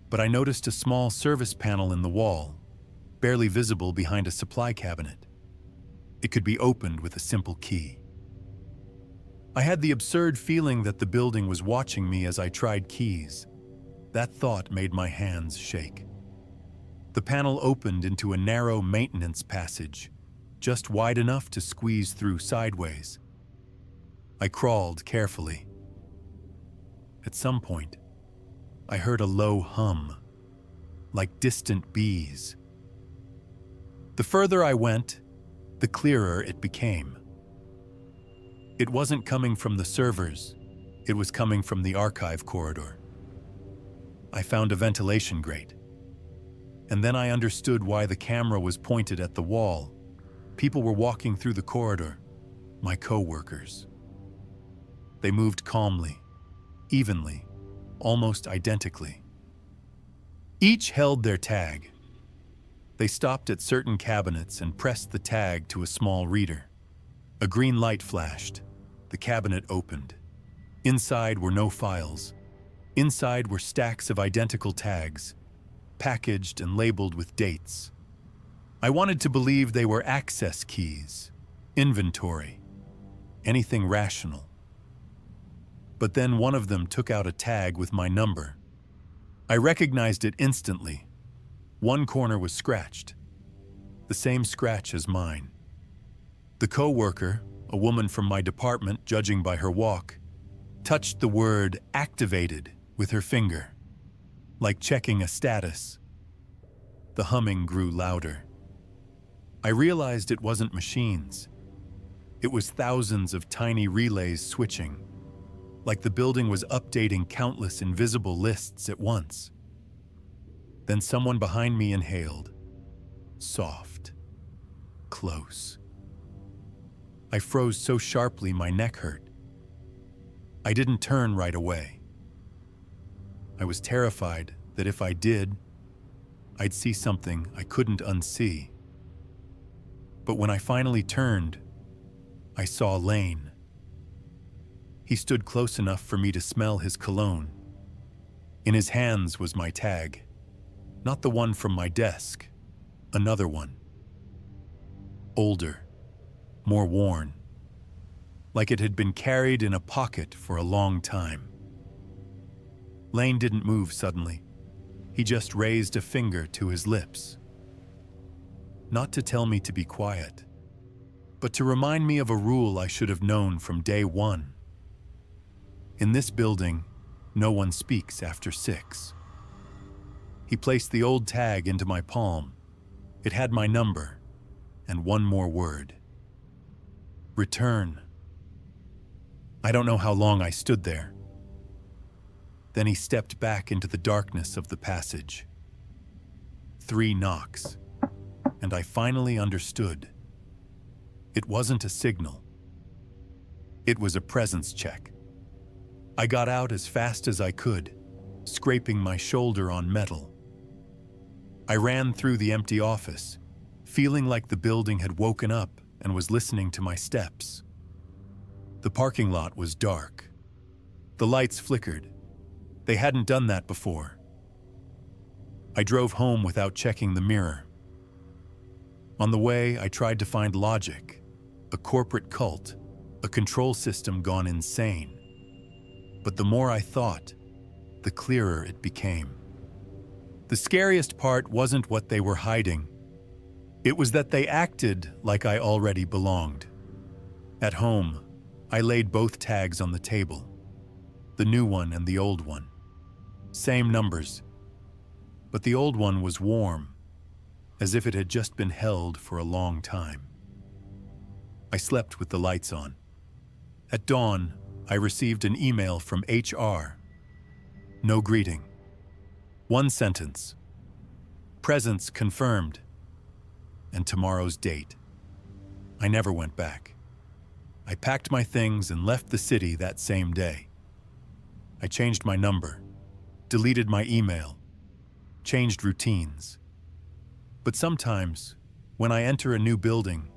but I noticed a small service panel in the wall, barely visible behind a supply cabinet. It could be opened with a simple key. I had the absurd feeling that the building was watching me as I tried keys. That thought made my hands shake. The panel opened into a narrow maintenance passage, just wide enough to squeeze through sideways. I crawled carefully. At some point, I heard a low hum, like distant bees. The further I went, the clearer it became. It wasn't coming from the servers, it was coming from the archive corridor. I found a ventilation grate. And then I understood why the camera was pointed at the wall. People were walking through the corridor, my co-workers. They moved calmly, evenly, almost identically. Each held their tag. They stopped at certain cabinets and pressed the tag to a small reader. A green light flashed. The cabinet opened. Inside were no files. Inside were stacks of identical tags, packaged and labeled with dates. I wanted to believe they were access keys, inventory, anything rational. But then one of them took out a tag with my number. I recognized it instantly. One corner was scratched, the same scratch as mine. The co-worker, a woman from my department, judging by her walk, touched the word activated with her finger, like checking a status. The humming grew louder. I realized it wasn't machines. It was thousands of tiny relays switching, like the building was updating countless invisible lists at once. Then someone behind me inhaled. Soft. Close. I froze so sharply my neck hurt. I didn't turn right away. I was terrified that if I did, I'd see something I couldn't unsee. But when I finally turned, I saw Lane. He stood close enough for me to smell his cologne. In his hands was my tag, Not the one from my desk, another one. Older, more worn, like it had been carried in a pocket for a long time. Lane didn't move suddenly. He just raised a finger to his lips. Not to tell me to be quiet, but to remind me of a rule I should have known from day one. In this building, no one speaks after 6. He placed the old tag into my palm. It had my number and one more word. Return. I don't know how long I stood there. Then he stepped back into the darkness of the passage. 3 knocks, and I finally understood. It wasn't a signal. It was a presence check. I got out as fast as I could, scraping my shoulder on metal. I ran through the empty office, feeling like the building had woken up and was listening to my steps. The parking lot was dark. The lights flickered. They hadn't done that before. I drove home without checking the mirror. On the way, I tried to find logic, a corporate cult, a control system gone insane. But the more I thought, the clearer it became. The scariest part wasn't what they were hiding. It was that they acted like I already belonged. At home, I laid both tags on the table, the new one and the old one. Same numbers, but the old one was warm, as if it had just been held for a long time. I slept with the lights on. At dawn, I received an email from HR. No greeting. 1 sentence. Presence confirmed. And tomorrow's date. I never went back. I packed my things and left the city that same day. I changed my number, deleted my email, changed routines. But sometimes, when I enter a new building,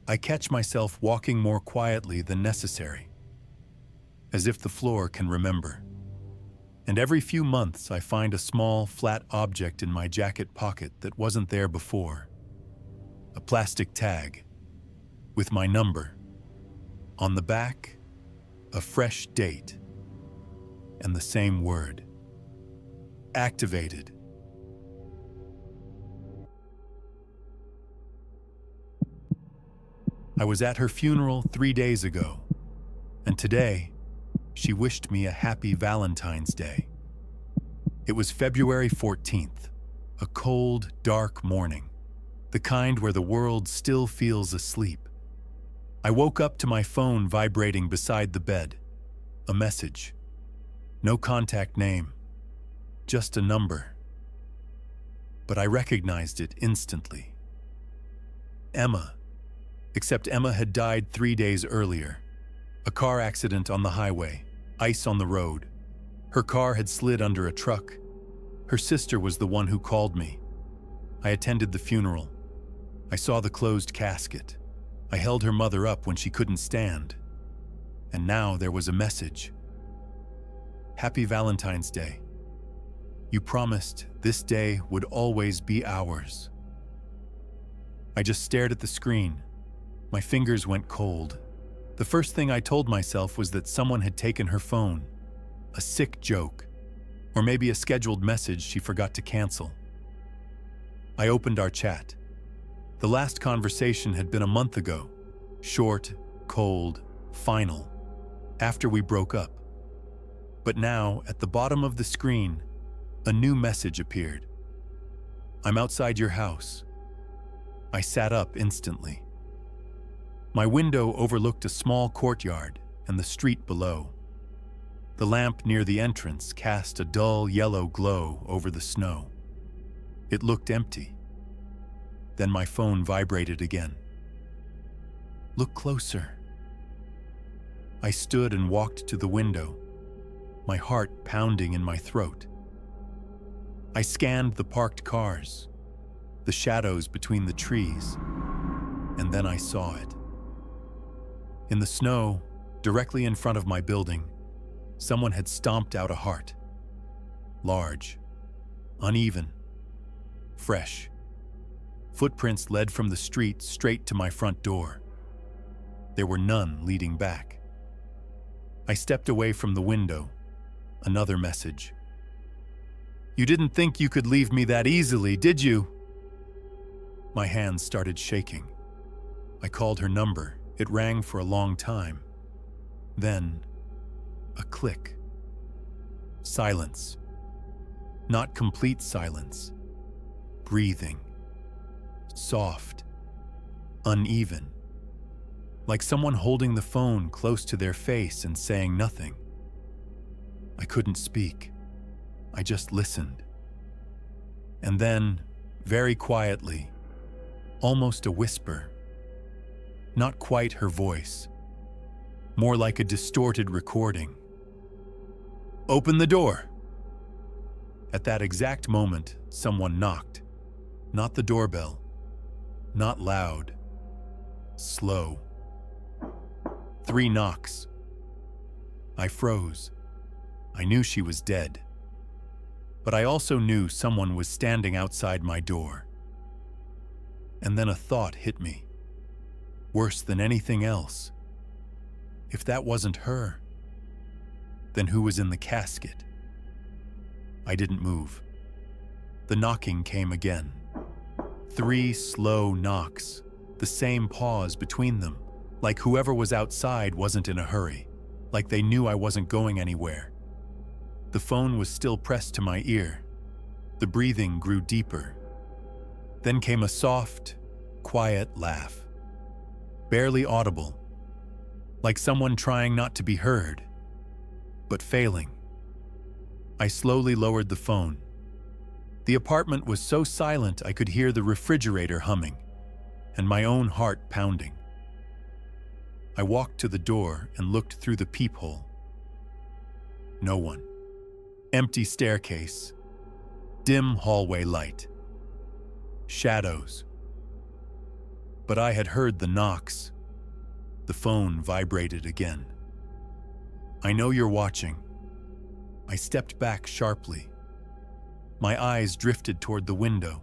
I catch myself walking more quietly than necessary, as if the floor can remember. And every few months, I find a small, flat object in my jacket pocket that wasn't there before. A plastic tag with my number. On the back, a fresh date and the same word. Activated. I was at her funeral 3 days ago, and today, she wished me a happy Valentine's Day. It was February 14th, a cold, dark morning, the kind where the world still feels asleep. I woke up to my phone vibrating beside the bed. A message. No contact name, just a number. But I recognized it instantly. Emma. Except Emma had died 3 days earlier. A car accident on the highway, ice on the road. Her car had slid under a truck. Her sister was the one who called me. I attended the funeral. I saw the closed casket. I held her mother up when she couldn't stand. And now there was a message. Happy Valentine's Day. You promised this day would always be ours. I just stared at the screen. My fingers went cold. The first thing I told myself was that someone had taken her phone. A sick joke. Or maybe a scheduled message she forgot to cancel. I opened our chat. The last conversation had been a month ago. Short, cold, final. After we broke up. But now, at the bottom of the screen, a new message appeared. I'm outside your house. I sat up instantly. My window overlooked a small courtyard and the street below. The lamp near the entrance cast a dull yellow glow over the snow. It looked empty. Then my phone vibrated again. Look closer. I stood and walked to the window, my heart pounding in my throat. I scanned the parked cars, the shadows between the trees, and then I saw it. In the snow, directly in front of my building, someone had stomped out a heart. Large, uneven, fresh. Footprints led from the street straight to my front door. There were none leading back. I stepped away from the window. Another message. "You didn't think you could leave me that easily, did you?" My hands started shaking. I called her number. It rang for a long time. Then, a click. Silence. Not complete silence. Breathing. Soft. Uneven. Like someone holding the phone close to their face and saying nothing. I couldn't speak. I just listened. And then, very quietly, almost a whisper. Not quite her voice. More like a distorted recording. "Open the door." At that exact moment, someone knocked. Not the doorbell. Not loud. Slow. 3 knocks. I froze. I knew she was dead. But I also knew someone was standing outside my door. And then a thought hit me. Worse than anything else. If that wasn't her, then who was in the casket? I didn't move. The knocking came again. 3 slow knocks, the same pause between them, like whoever was outside wasn't in a hurry, like they knew I wasn't going anywhere. The phone was still pressed to my ear. The breathing grew deeper. Then came a soft, quiet laugh. Barely audible, like someone trying not to be heard, but failing. I slowly lowered the phone. The apartment was so silent I could hear the refrigerator humming and my own heart pounding. I walked to the door and looked through the peephole. No one. Empty staircase. Dim hallway light. Shadows. But I had heard the knocks. The phone vibrated again. "I know you're watching." I stepped back sharply. My eyes drifted toward the window.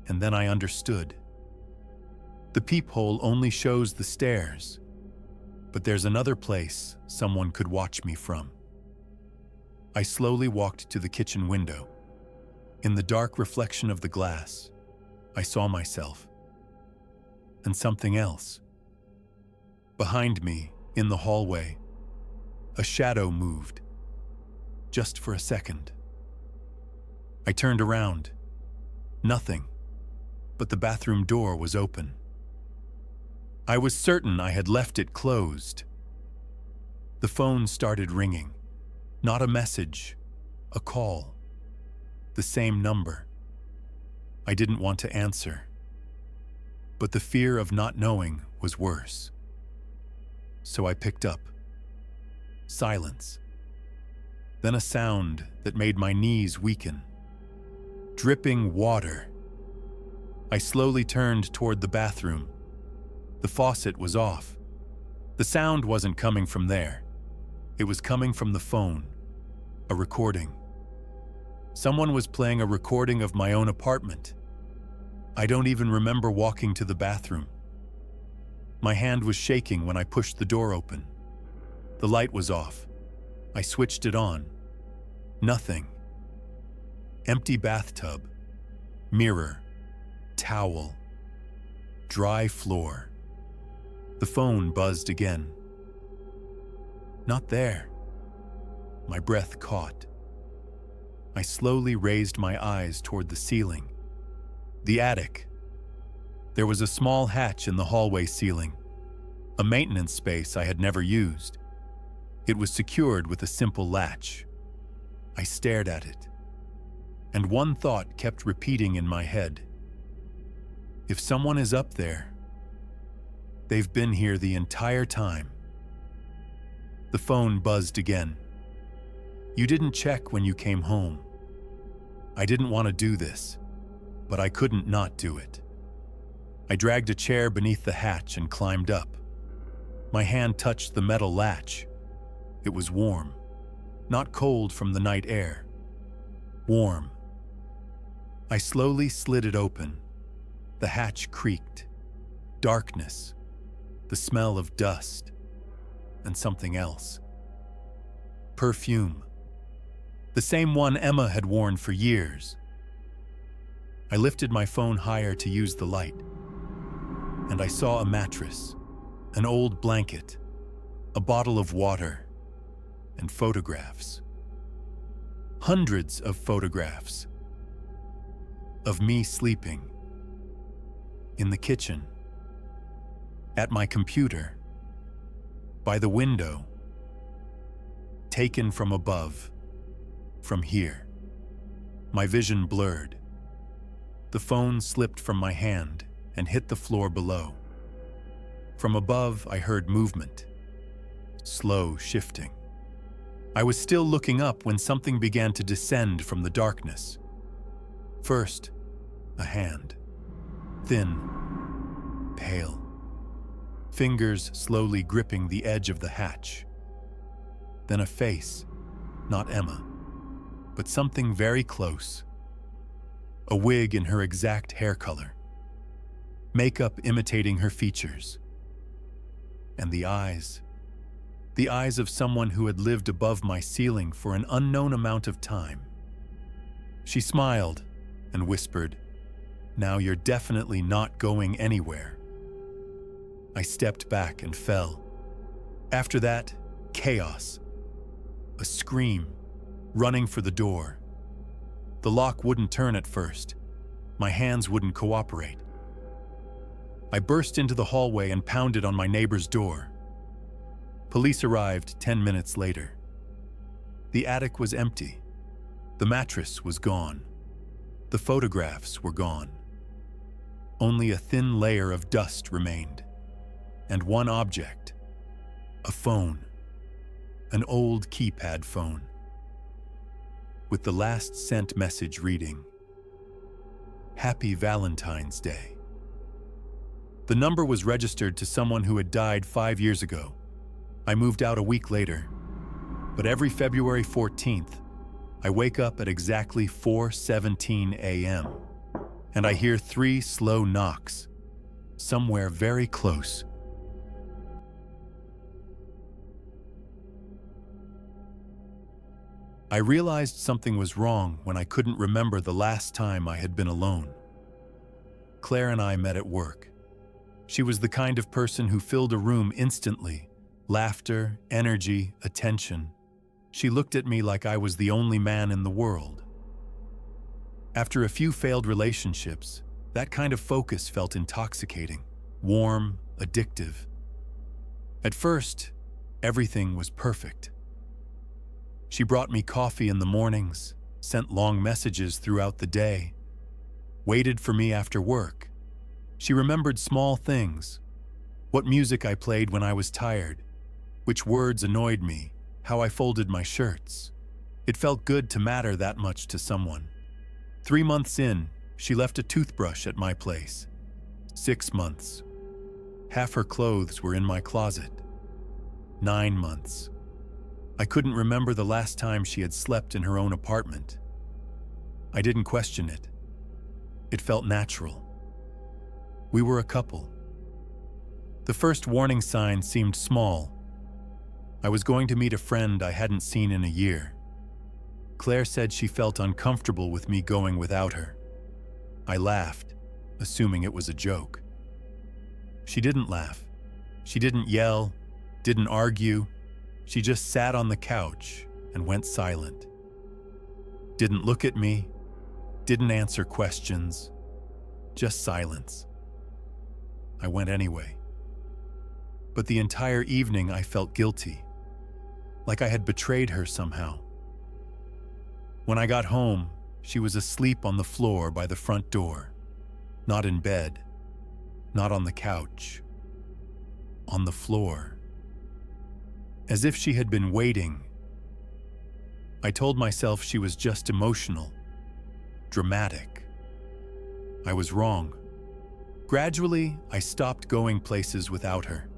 And then I understood. The peephole only shows the stairs, but there's another place someone could watch me from. I slowly walked to the kitchen window. In the dark reflection of the glass, I saw myself. And something else. Behind me, in the hallway, a shadow moved. Just for a second. I turned around. Nothing. But the bathroom door was open. I was certain I had left it closed. The phone started ringing. Not a message, a call. The same number. I didn't want to answer. But the fear of not knowing was worse. So I picked up. Silence. Then a sound that made my knees weaken. Dripping water. I slowly turned toward the bathroom. The faucet was off. The sound wasn't coming from there. It was coming from the phone. A recording. Someone was playing a recording of my own apartment. I don't even remember walking to the bathroom. My hand was shaking when I pushed the door open. The light was off. I switched it on. Nothing. Empty bathtub. Mirror. Towel. Dry floor. The phone buzzed again. Not there. My breath caught. I slowly raised my eyes toward the ceiling. The attic. There was a small hatch in the hallway ceiling, a maintenance space I had never used. It was secured with a simple latch. I stared at it, and one thought kept repeating in my head. If someone is up there, they've been here the entire time. The phone buzzed again. You didn't check when you came home. I didn't want to do this, but I couldn't not do it. I dragged a chair beneath the hatch and climbed up. My hand touched the metal latch. It was warm, not cold from the night air. Warm. I slowly slid it open. The hatch creaked. Darkness, the smell of dust, and something else. Perfume. The same one Emma had worn for years. I lifted my phone higher to use the light, and I saw a mattress, an old blanket, a bottle of water, and photographs. Hundreds of photographs of me sleeping in the kitchen, at my computer, by the window, taken from above, from here. My vision blurred. The phone slipped from my hand and hit the floor below. From above, I heard movement, slow shifting. I was still looking up when something began to descend from the darkness. First, a hand, thin, pale, fingers slowly gripping the edge of the hatch. Then a face, not Emma, but something very close. A wig in her exact hair color, makeup imitating her features, and the eyes of someone who had lived above my ceiling for an unknown amount of time. She smiled and whispered, "Now you're definitely not going anywhere." I stepped back and fell. After that, chaos. A scream, running for the door. The lock wouldn't turn at first. My hands wouldn't cooperate. I burst into the hallway and pounded on my neighbor's door. Police arrived 10 minutes later. The attic was empty. The mattress was gone. The photographs were gone. Only a thin layer of dust remained. And one object, a phone, an old keypad phone, with the last sent message reading, "Happy Valentine's Day." The number was registered to someone who had died 5 years ago. I moved out a week later, but every February 14th, I wake up at exactly 4:17 a.m., and I hear 3 slow knocks, somewhere very close. I realized something was wrong when I couldn't remember the last time I had been alone. Claire and I met at work. She was the kind of person who filled a room instantly. Laughter, energy, attention. She looked at me like I was the only man in the world. After a few failed relationships, that kind of focus felt intoxicating, warm, addictive. At first, everything was perfect. She brought me coffee in the mornings, sent long messages throughout the day, waited for me after work. She remembered small things, what music I played when I was tired, which words annoyed me, how I folded my shirts. It felt good to matter that much to someone. 3 months in, she left a toothbrush at my place. 6 months. Half her clothes were in my closet. 9 months. I couldn't remember the last time she had slept in her own apartment. I didn't question it. It felt natural. We were a couple. The first warning sign seemed small. I was going to meet a friend I hadn't seen in a year. Claire said she felt uncomfortable with me going without her. I laughed, assuming it was a joke. She didn't laugh. She didn't yell, didn't argue. She just sat on the couch and went silent. Didn't look at me, didn't answer questions, just silence. I went anyway. But the entire evening I felt guilty, like I had betrayed her somehow. When I got home, she was asleep on the floor by the front door, not in bed, not on the couch, on the floor, as if she had been waiting. I told myself she was just emotional, dramatic. I was wrong. Gradually, I stopped going places without her.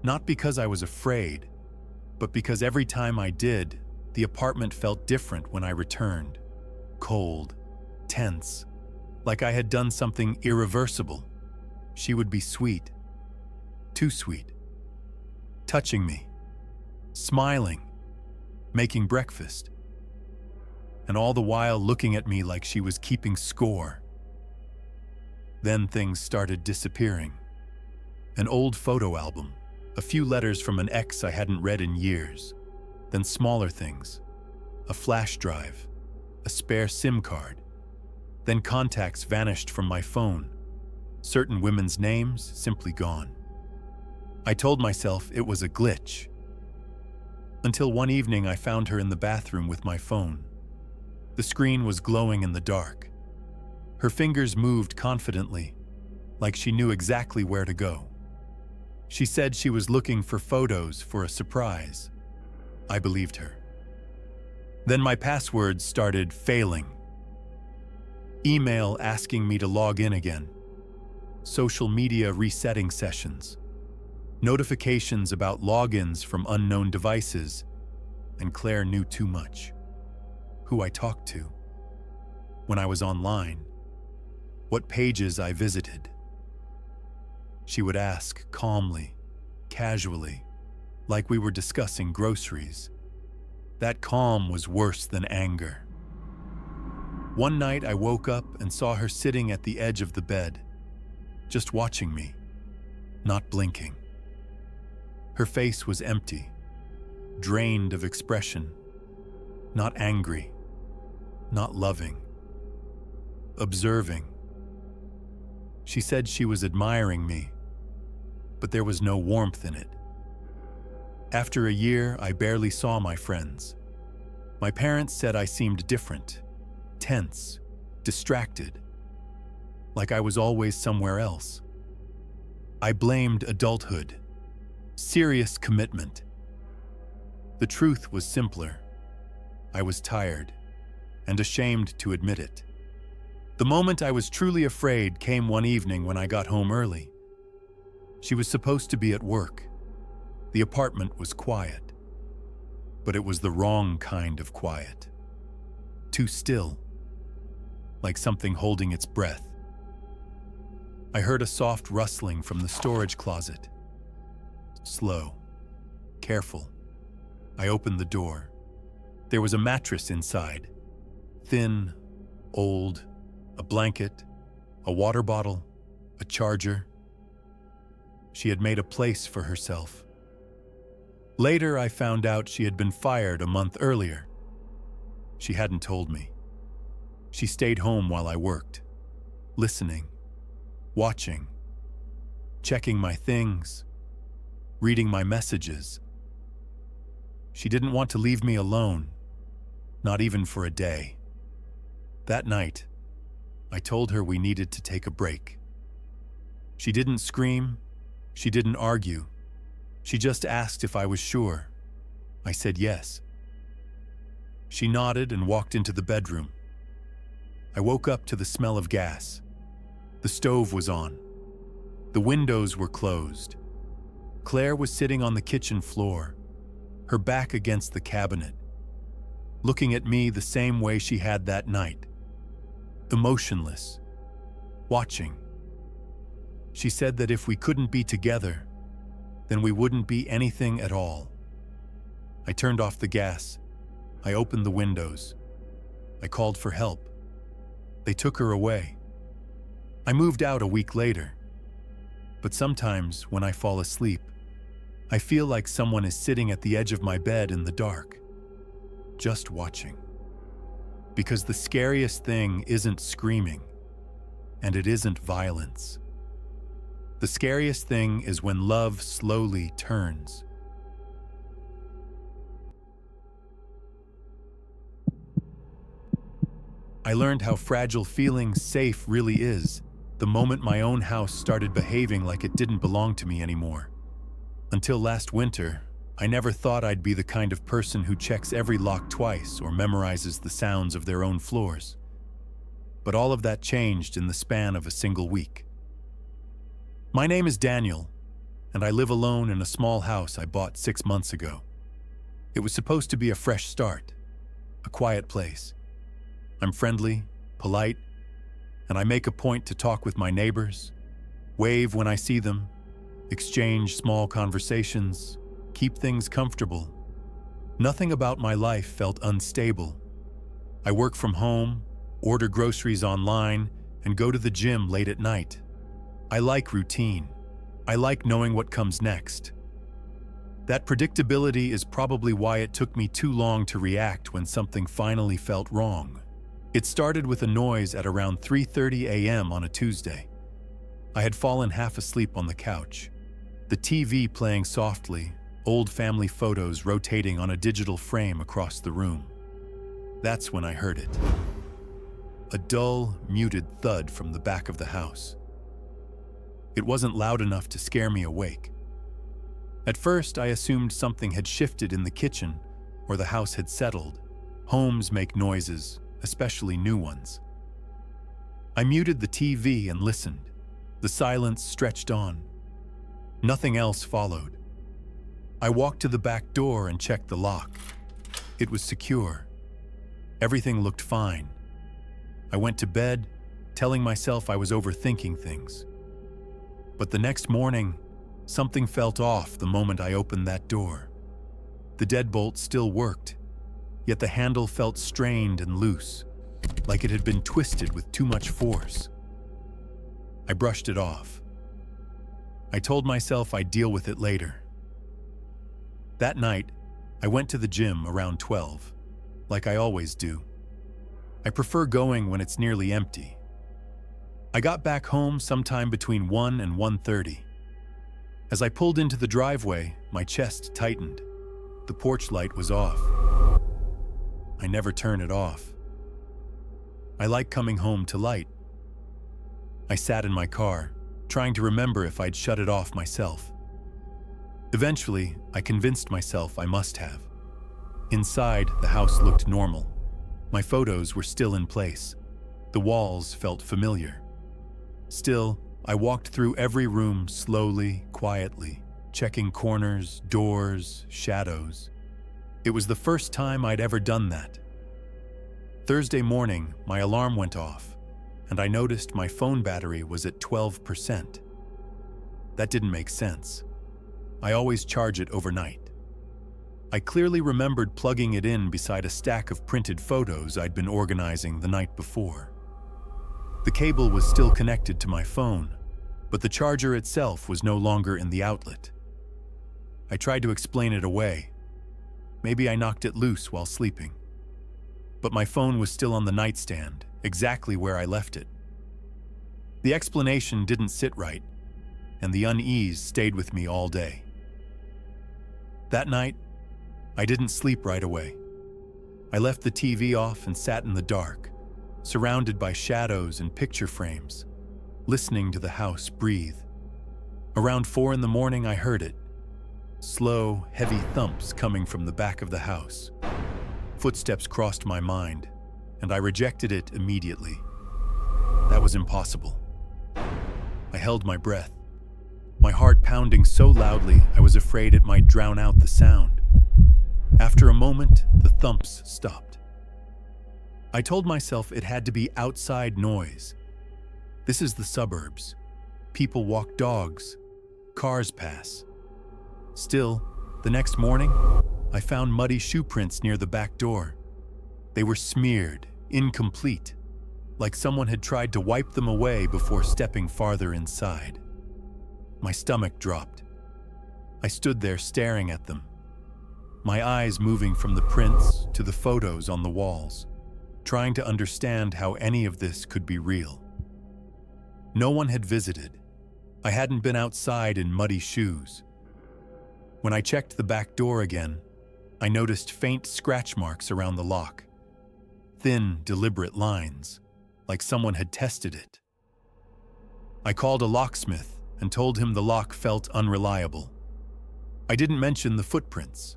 Not because I was afraid, but because every time I did, the apartment felt different when I returned. Cold, tense, like I had done something irreversible. She would be sweet, too sweet, touching me, smiling, making breakfast, and all the while looking at me like she was keeping score. Then things started disappearing. An old photo album, a few letters from an ex I hadn't read in years, then smaller things, a flash drive, a spare SIM card. Then contacts vanished from my phone, certain women's names simply gone. I told myself it was a glitch, until one evening I found her in the bathroom with my phone. The screen was glowing in the dark. Her fingers moved confidently, like she knew exactly where to go. She said she was looking for photos for a surprise. I believed her. Then my passwords started failing. Email asking me to log in again. Social media resetting sessions. Notifications about logins from unknown devices. And Claire knew too much. Who I talked to. When I was online. What pages I visited. She would ask calmly, casually, like we were discussing groceries. That calm was worse than anger. One night I woke up and saw her sitting at the edge of the bed, just watching me, not blinking. Her face was empty, drained of expression, not angry, not loving, observing. She said she was admiring me, but there was no warmth in it. After a year, I barely saw my friends. My parents said I seemed different, tense, distracted, like I was always somewhere else. I blamed adulthood, serious commitment. The truth was simpler. I was tired and ashamed to admit it. The moment I was truly afraid came one evening when I got home early. She was supposed to be at work. The apartment was quiet, but it was the wrong kind of quiet. Too still, like something holding its breath. I heard a soft rustling from the storage closet. Slow, careful. I opened the door. There was a mattress inside. Thin, old, a blanket, a water bottle, a charger. She had made a place for herself. Later, I found out she had been fired a month earlier. She hadn't told me. She stayed home while I worked, listening, watching, checking my things, reading my messages. She didn't want to leave me alone, not even for a day. That night, I told her we needed to take a break. She didn't scream, she didn't argue. She just asked if I was sure. I said yes. She nodded and walked into the bedroom. I woke up to the smell of gas. The stove was on. The windows were closed. Claire was sitting on the kitchen floor, her back against the cabinet, looking at me the same way she had that night, emotionless, watching. She said that if we couldn't be together, then we wouldn't be anything at all. I turned off the gas. I opened the windows. I called for help. They took her away. I moved out a week later. But sometimes when I fall asleep, I feel like someone is sitting at the edge of my bed in the dark, just watching. Because the scariest thing isn't screaming, and it isn't violence. The scariest thing is when love slowly turns. I learned how fragile feeling safe really is the moment my own house started behaving like it didn't belong to me anymore. Until last winter, I never thought I'd be the kind of person who checks every lock twice or memorizes the sounds of their own floors. But all of that changed in the span of a single week. My name is Daniel, and I live alone in a small house I bought 6 months ago. It was supposed to be a fresh start, a quiet place. I'm friendly, polite, and I make a point to talk with my neighbors, wave when I see them, exchange small conversations, keep things comfortable. Nothing about my life felt unstable. I work from home, order groceries online, and go to the gym late at night. I like routine. I like knowing what comes next. That predictability is probably why it took me too long to react when something finally felt wrong. It started with a noise at around 3:30 a.m. on a Tuesday. I had fallen half asleep on the couch, the TV playing softly, old family photos rotating on a digital frame across the room. That's when I heard it. A dull, muted thud from the back of the house. It wasn't loud enough to scare me awake. At first, I assumed something had shifted in the kitchen or the house had settled. Homes make noises, especially new ones. I muted the TV and listened. The silence stretched on. Nothing else followed. I walked to the back door and checked the lock. It was secure. Everything looked fine. I went to bed, telling myself I was overthinking things. But the next morning, something felt off the moment I opened that door. The deadbolt still worked, yet the handle felt strained and loose, like it had been twisted with too much force. I brushed it off. I told myself I'd deal with it later. That night, I went to the gym around 12, like I always do. I prefer going when it's nearly empty. I got back home sometime between 1 and 1:30. As I pulled into the driveway, my chest tightened. The porch light was off. I never turn it off. I like coming home to light. I sat in my car, trying to remember if I'd shut it off myself. Eventually, I convinced myself I must have. Inside, the house looked normal. My photos were still in place. The walls felt familiar. Still, I walked through every room slowly, quietly, checking corners, doors, shadows. It was the first time I'd ever done that. Thursday morning, my alarm went off, and I noticed my phone battery was at 12%. That didn't make sense. I always charge it overnight. I clearly remembered plugging it in beside a stack of printed photos I'd been organizing the night before. The cable was still connected to my phone, but the charger itself was no longer in the outlet. I tried to explain it away. Maybe I knocked it loose while sleeping. But my phone was still on the nightstand, exactly where I left it. The explanation didn't sit right, and the unease stayed with me all day. That night, I didn't sleep right away. I left the TV off and sat in the dark, surrounded by shadows and picture frames, listening to the house breathe. Around 4 in the morning, I heard it. Slow, heavy thumps coming from the back of the house. Footsteps crossed my mind, and I rejected it immediately. That was impossible. I held my breath, my heart pounding so loudly I was afraid it might drown out the sound. After a moment, the thumps stopped. I told myself it had to be outside noise. This is the suburbs. People walk dogs. Cars pass. Still, the next morning, I found muddy shoe prints near the back door. They were smeared, incomplete, like someone had tried to wipe them away before stepping farther inside. My stomach dropped. I stood there staring at them, my eyes moving from the prints to the photos on the walls, trying to understand how any of this could be real. No one had visited. I hadn't been outside in muddy shoes. When I checked the back door again, I noticed faint scratch marks around the lock. Thin, deliberate lines, like someone had tested it. I called a locksmith and told him the lock felt unreliable. I didn't mention the footprints.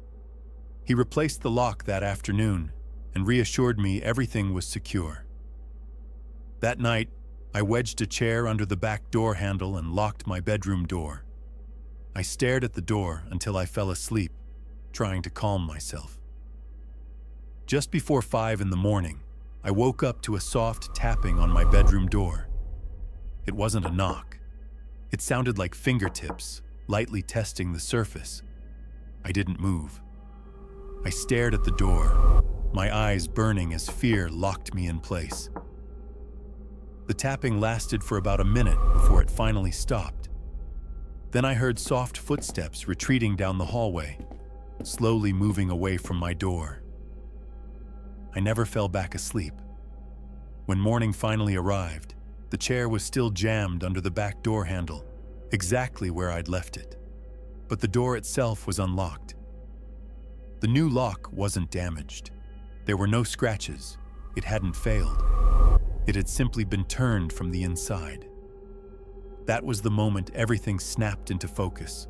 He replaced the lock that afternoon and reassured me everything was secure. That night, I wedged a chair under the back door handle and locked my bedroom door. I stared at the door until I fell asleep, trying to calm myself. Just before 5 in the morning, I woke up to a soft tapping on my bedroom door. It wasn't a knock. It sounded like fingertips, lightly testing the surface. I didn't move. I stared at the door, my eyes burning as fear locked me in place. The tapping lasted for about a minute before it finally stopped. Then I heard soft footsteps retreating down the hallway, slowly moving away from my door. I never fell back asleep. When morning finally arrived, the chair was still jammed under the back door handle, exactly where I'd left it. But the door itself was unlocked. The new lock wasn't damaged. There were no scratches. It hadn't failed. It had simply been turned from the inside. That was the moment everything snapped into focus.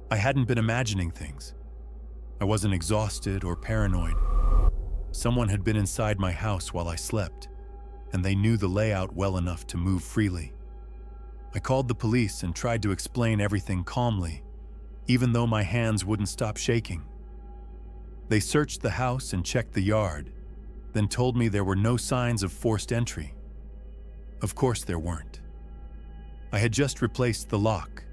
I hadn't been imagining things. I wasn't exhausted or paranoid. Someone had been inside my house while I slept, and they knew the layout well enough to move freely. I called the police and tried to explain everything calmly, even though my hands wouldn't stop shaking. They searched the house and checked the yard, then told me there were no signs of forced entry. Of course there weren't. I had just replaced the lock.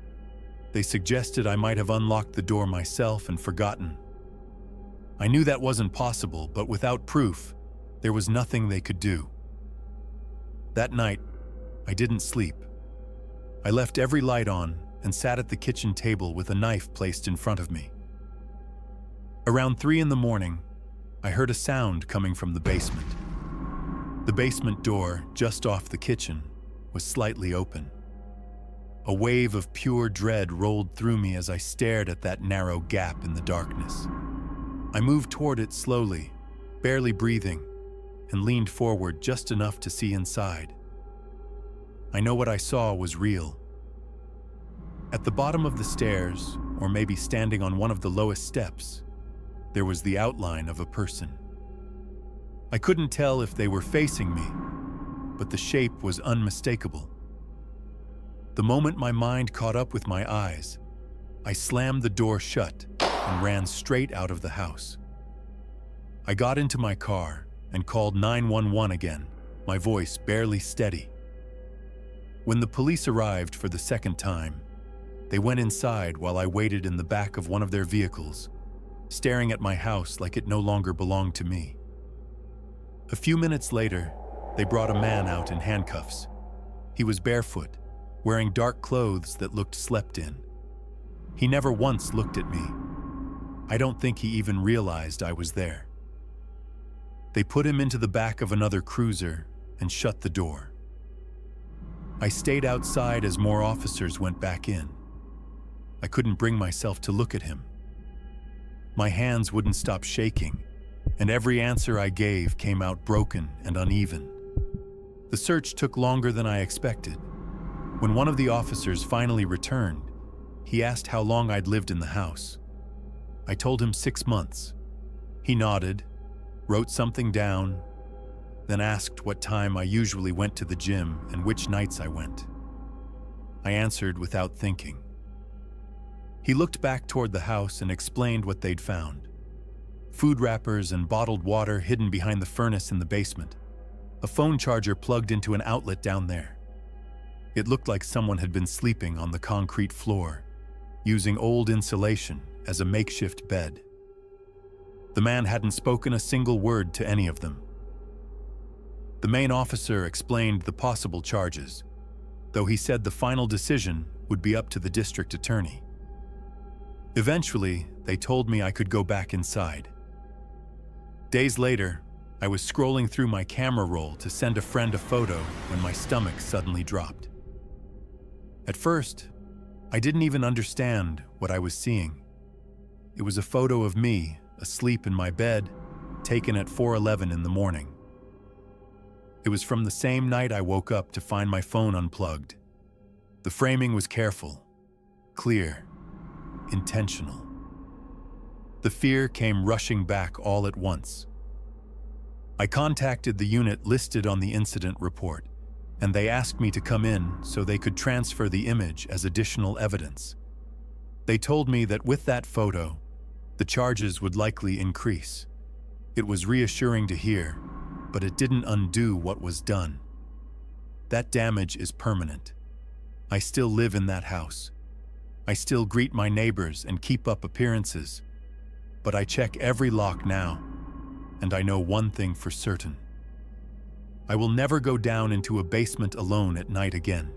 They suggested I might have unlocked the door myself and forgotten. I knew that wasn't possible, but without proof, there was nothing they could do. That night, I didn't sleep. I left every light on and sat at the kitchen table with a knife placed in front of me. Around 3 a.m, I heard a sound coming from the basement. The basement door, just off the kitchen, was slightly open. A wave of pure dread rolled through me as I stared at that narrow gap in the darkness. I moved toward it slowly, barely breathing, and leaned forward just enough to see inside. I know what I saw was real. At the bottom of the stairs, or maybe standing on one of the lowest steps, there was the outline of a person. I couldn't tell if they were facing me, but the shape was unmistakable. The moment my mind caught up with my eyes, I slammed the door shut and ran straight out of the house. I got into my car and called 911 again, my voice barely steady. When the police arrived for the second time, they went inside while I waited in the back of one of their vehicles, staring at my house like it no longer belonged to me. A few minutes later, they brought a man out in handcuffs. He was barefoot, wearing dark clothes that looked slept in. He never once looked at me. I don't think he even realized I was there. They put him into the back of another cruiser and shut the door. I stayed outside as more officers went back in. I couldn't bring myself to look at him. My hands wouldn't stop shaking, and every answer I gave came out broken and uneven. The search took longer than I expected. When one of the officers finally returned, he asked how long I'd lived in the house. I told him 6 months. He nodded, wrote something down, then asked what time I usually went to the gym and which nights I went. I answered without thinking. He looked back toward the house and explained what they'd found. Food wrappers and bottled water hidden behind the furnace in the basement. A phone charger plugged into an outlet down there. It looked like someone had been sleeping on the concrete floor, using old insulation as a makeshift bed. The man hadn't spoken a single word to any of them. The main officer explained the possible charges, though he said the final decision would be up to the district attorney. Eventually, they told me I could go back inside. Days later, I was scrolling through my camera roll to send a friend a photo when my stomach suddenly dropped. At first, I didn't even understand what I was seeing. It was a photo of me, asleep in my bed, taken at 4:11 in the morning. It was from the same night I woke up to find my phone unplugged. The framing was careful, clear, intentional. The fear came rushing back all at once. I contacted the unit listed on the incident report, and they asked me to come in so they could transfer the image as additional evidence. They told me that with that photo, the charges would likely increase. It was reassuring to hear, but it didn't undo what was done. That damage is permanent. I still live in that house. I still greet my neighbors and keep up appearances. But I check every lock now, and I know one thing for certain. I will never go down into a basement alone at night again.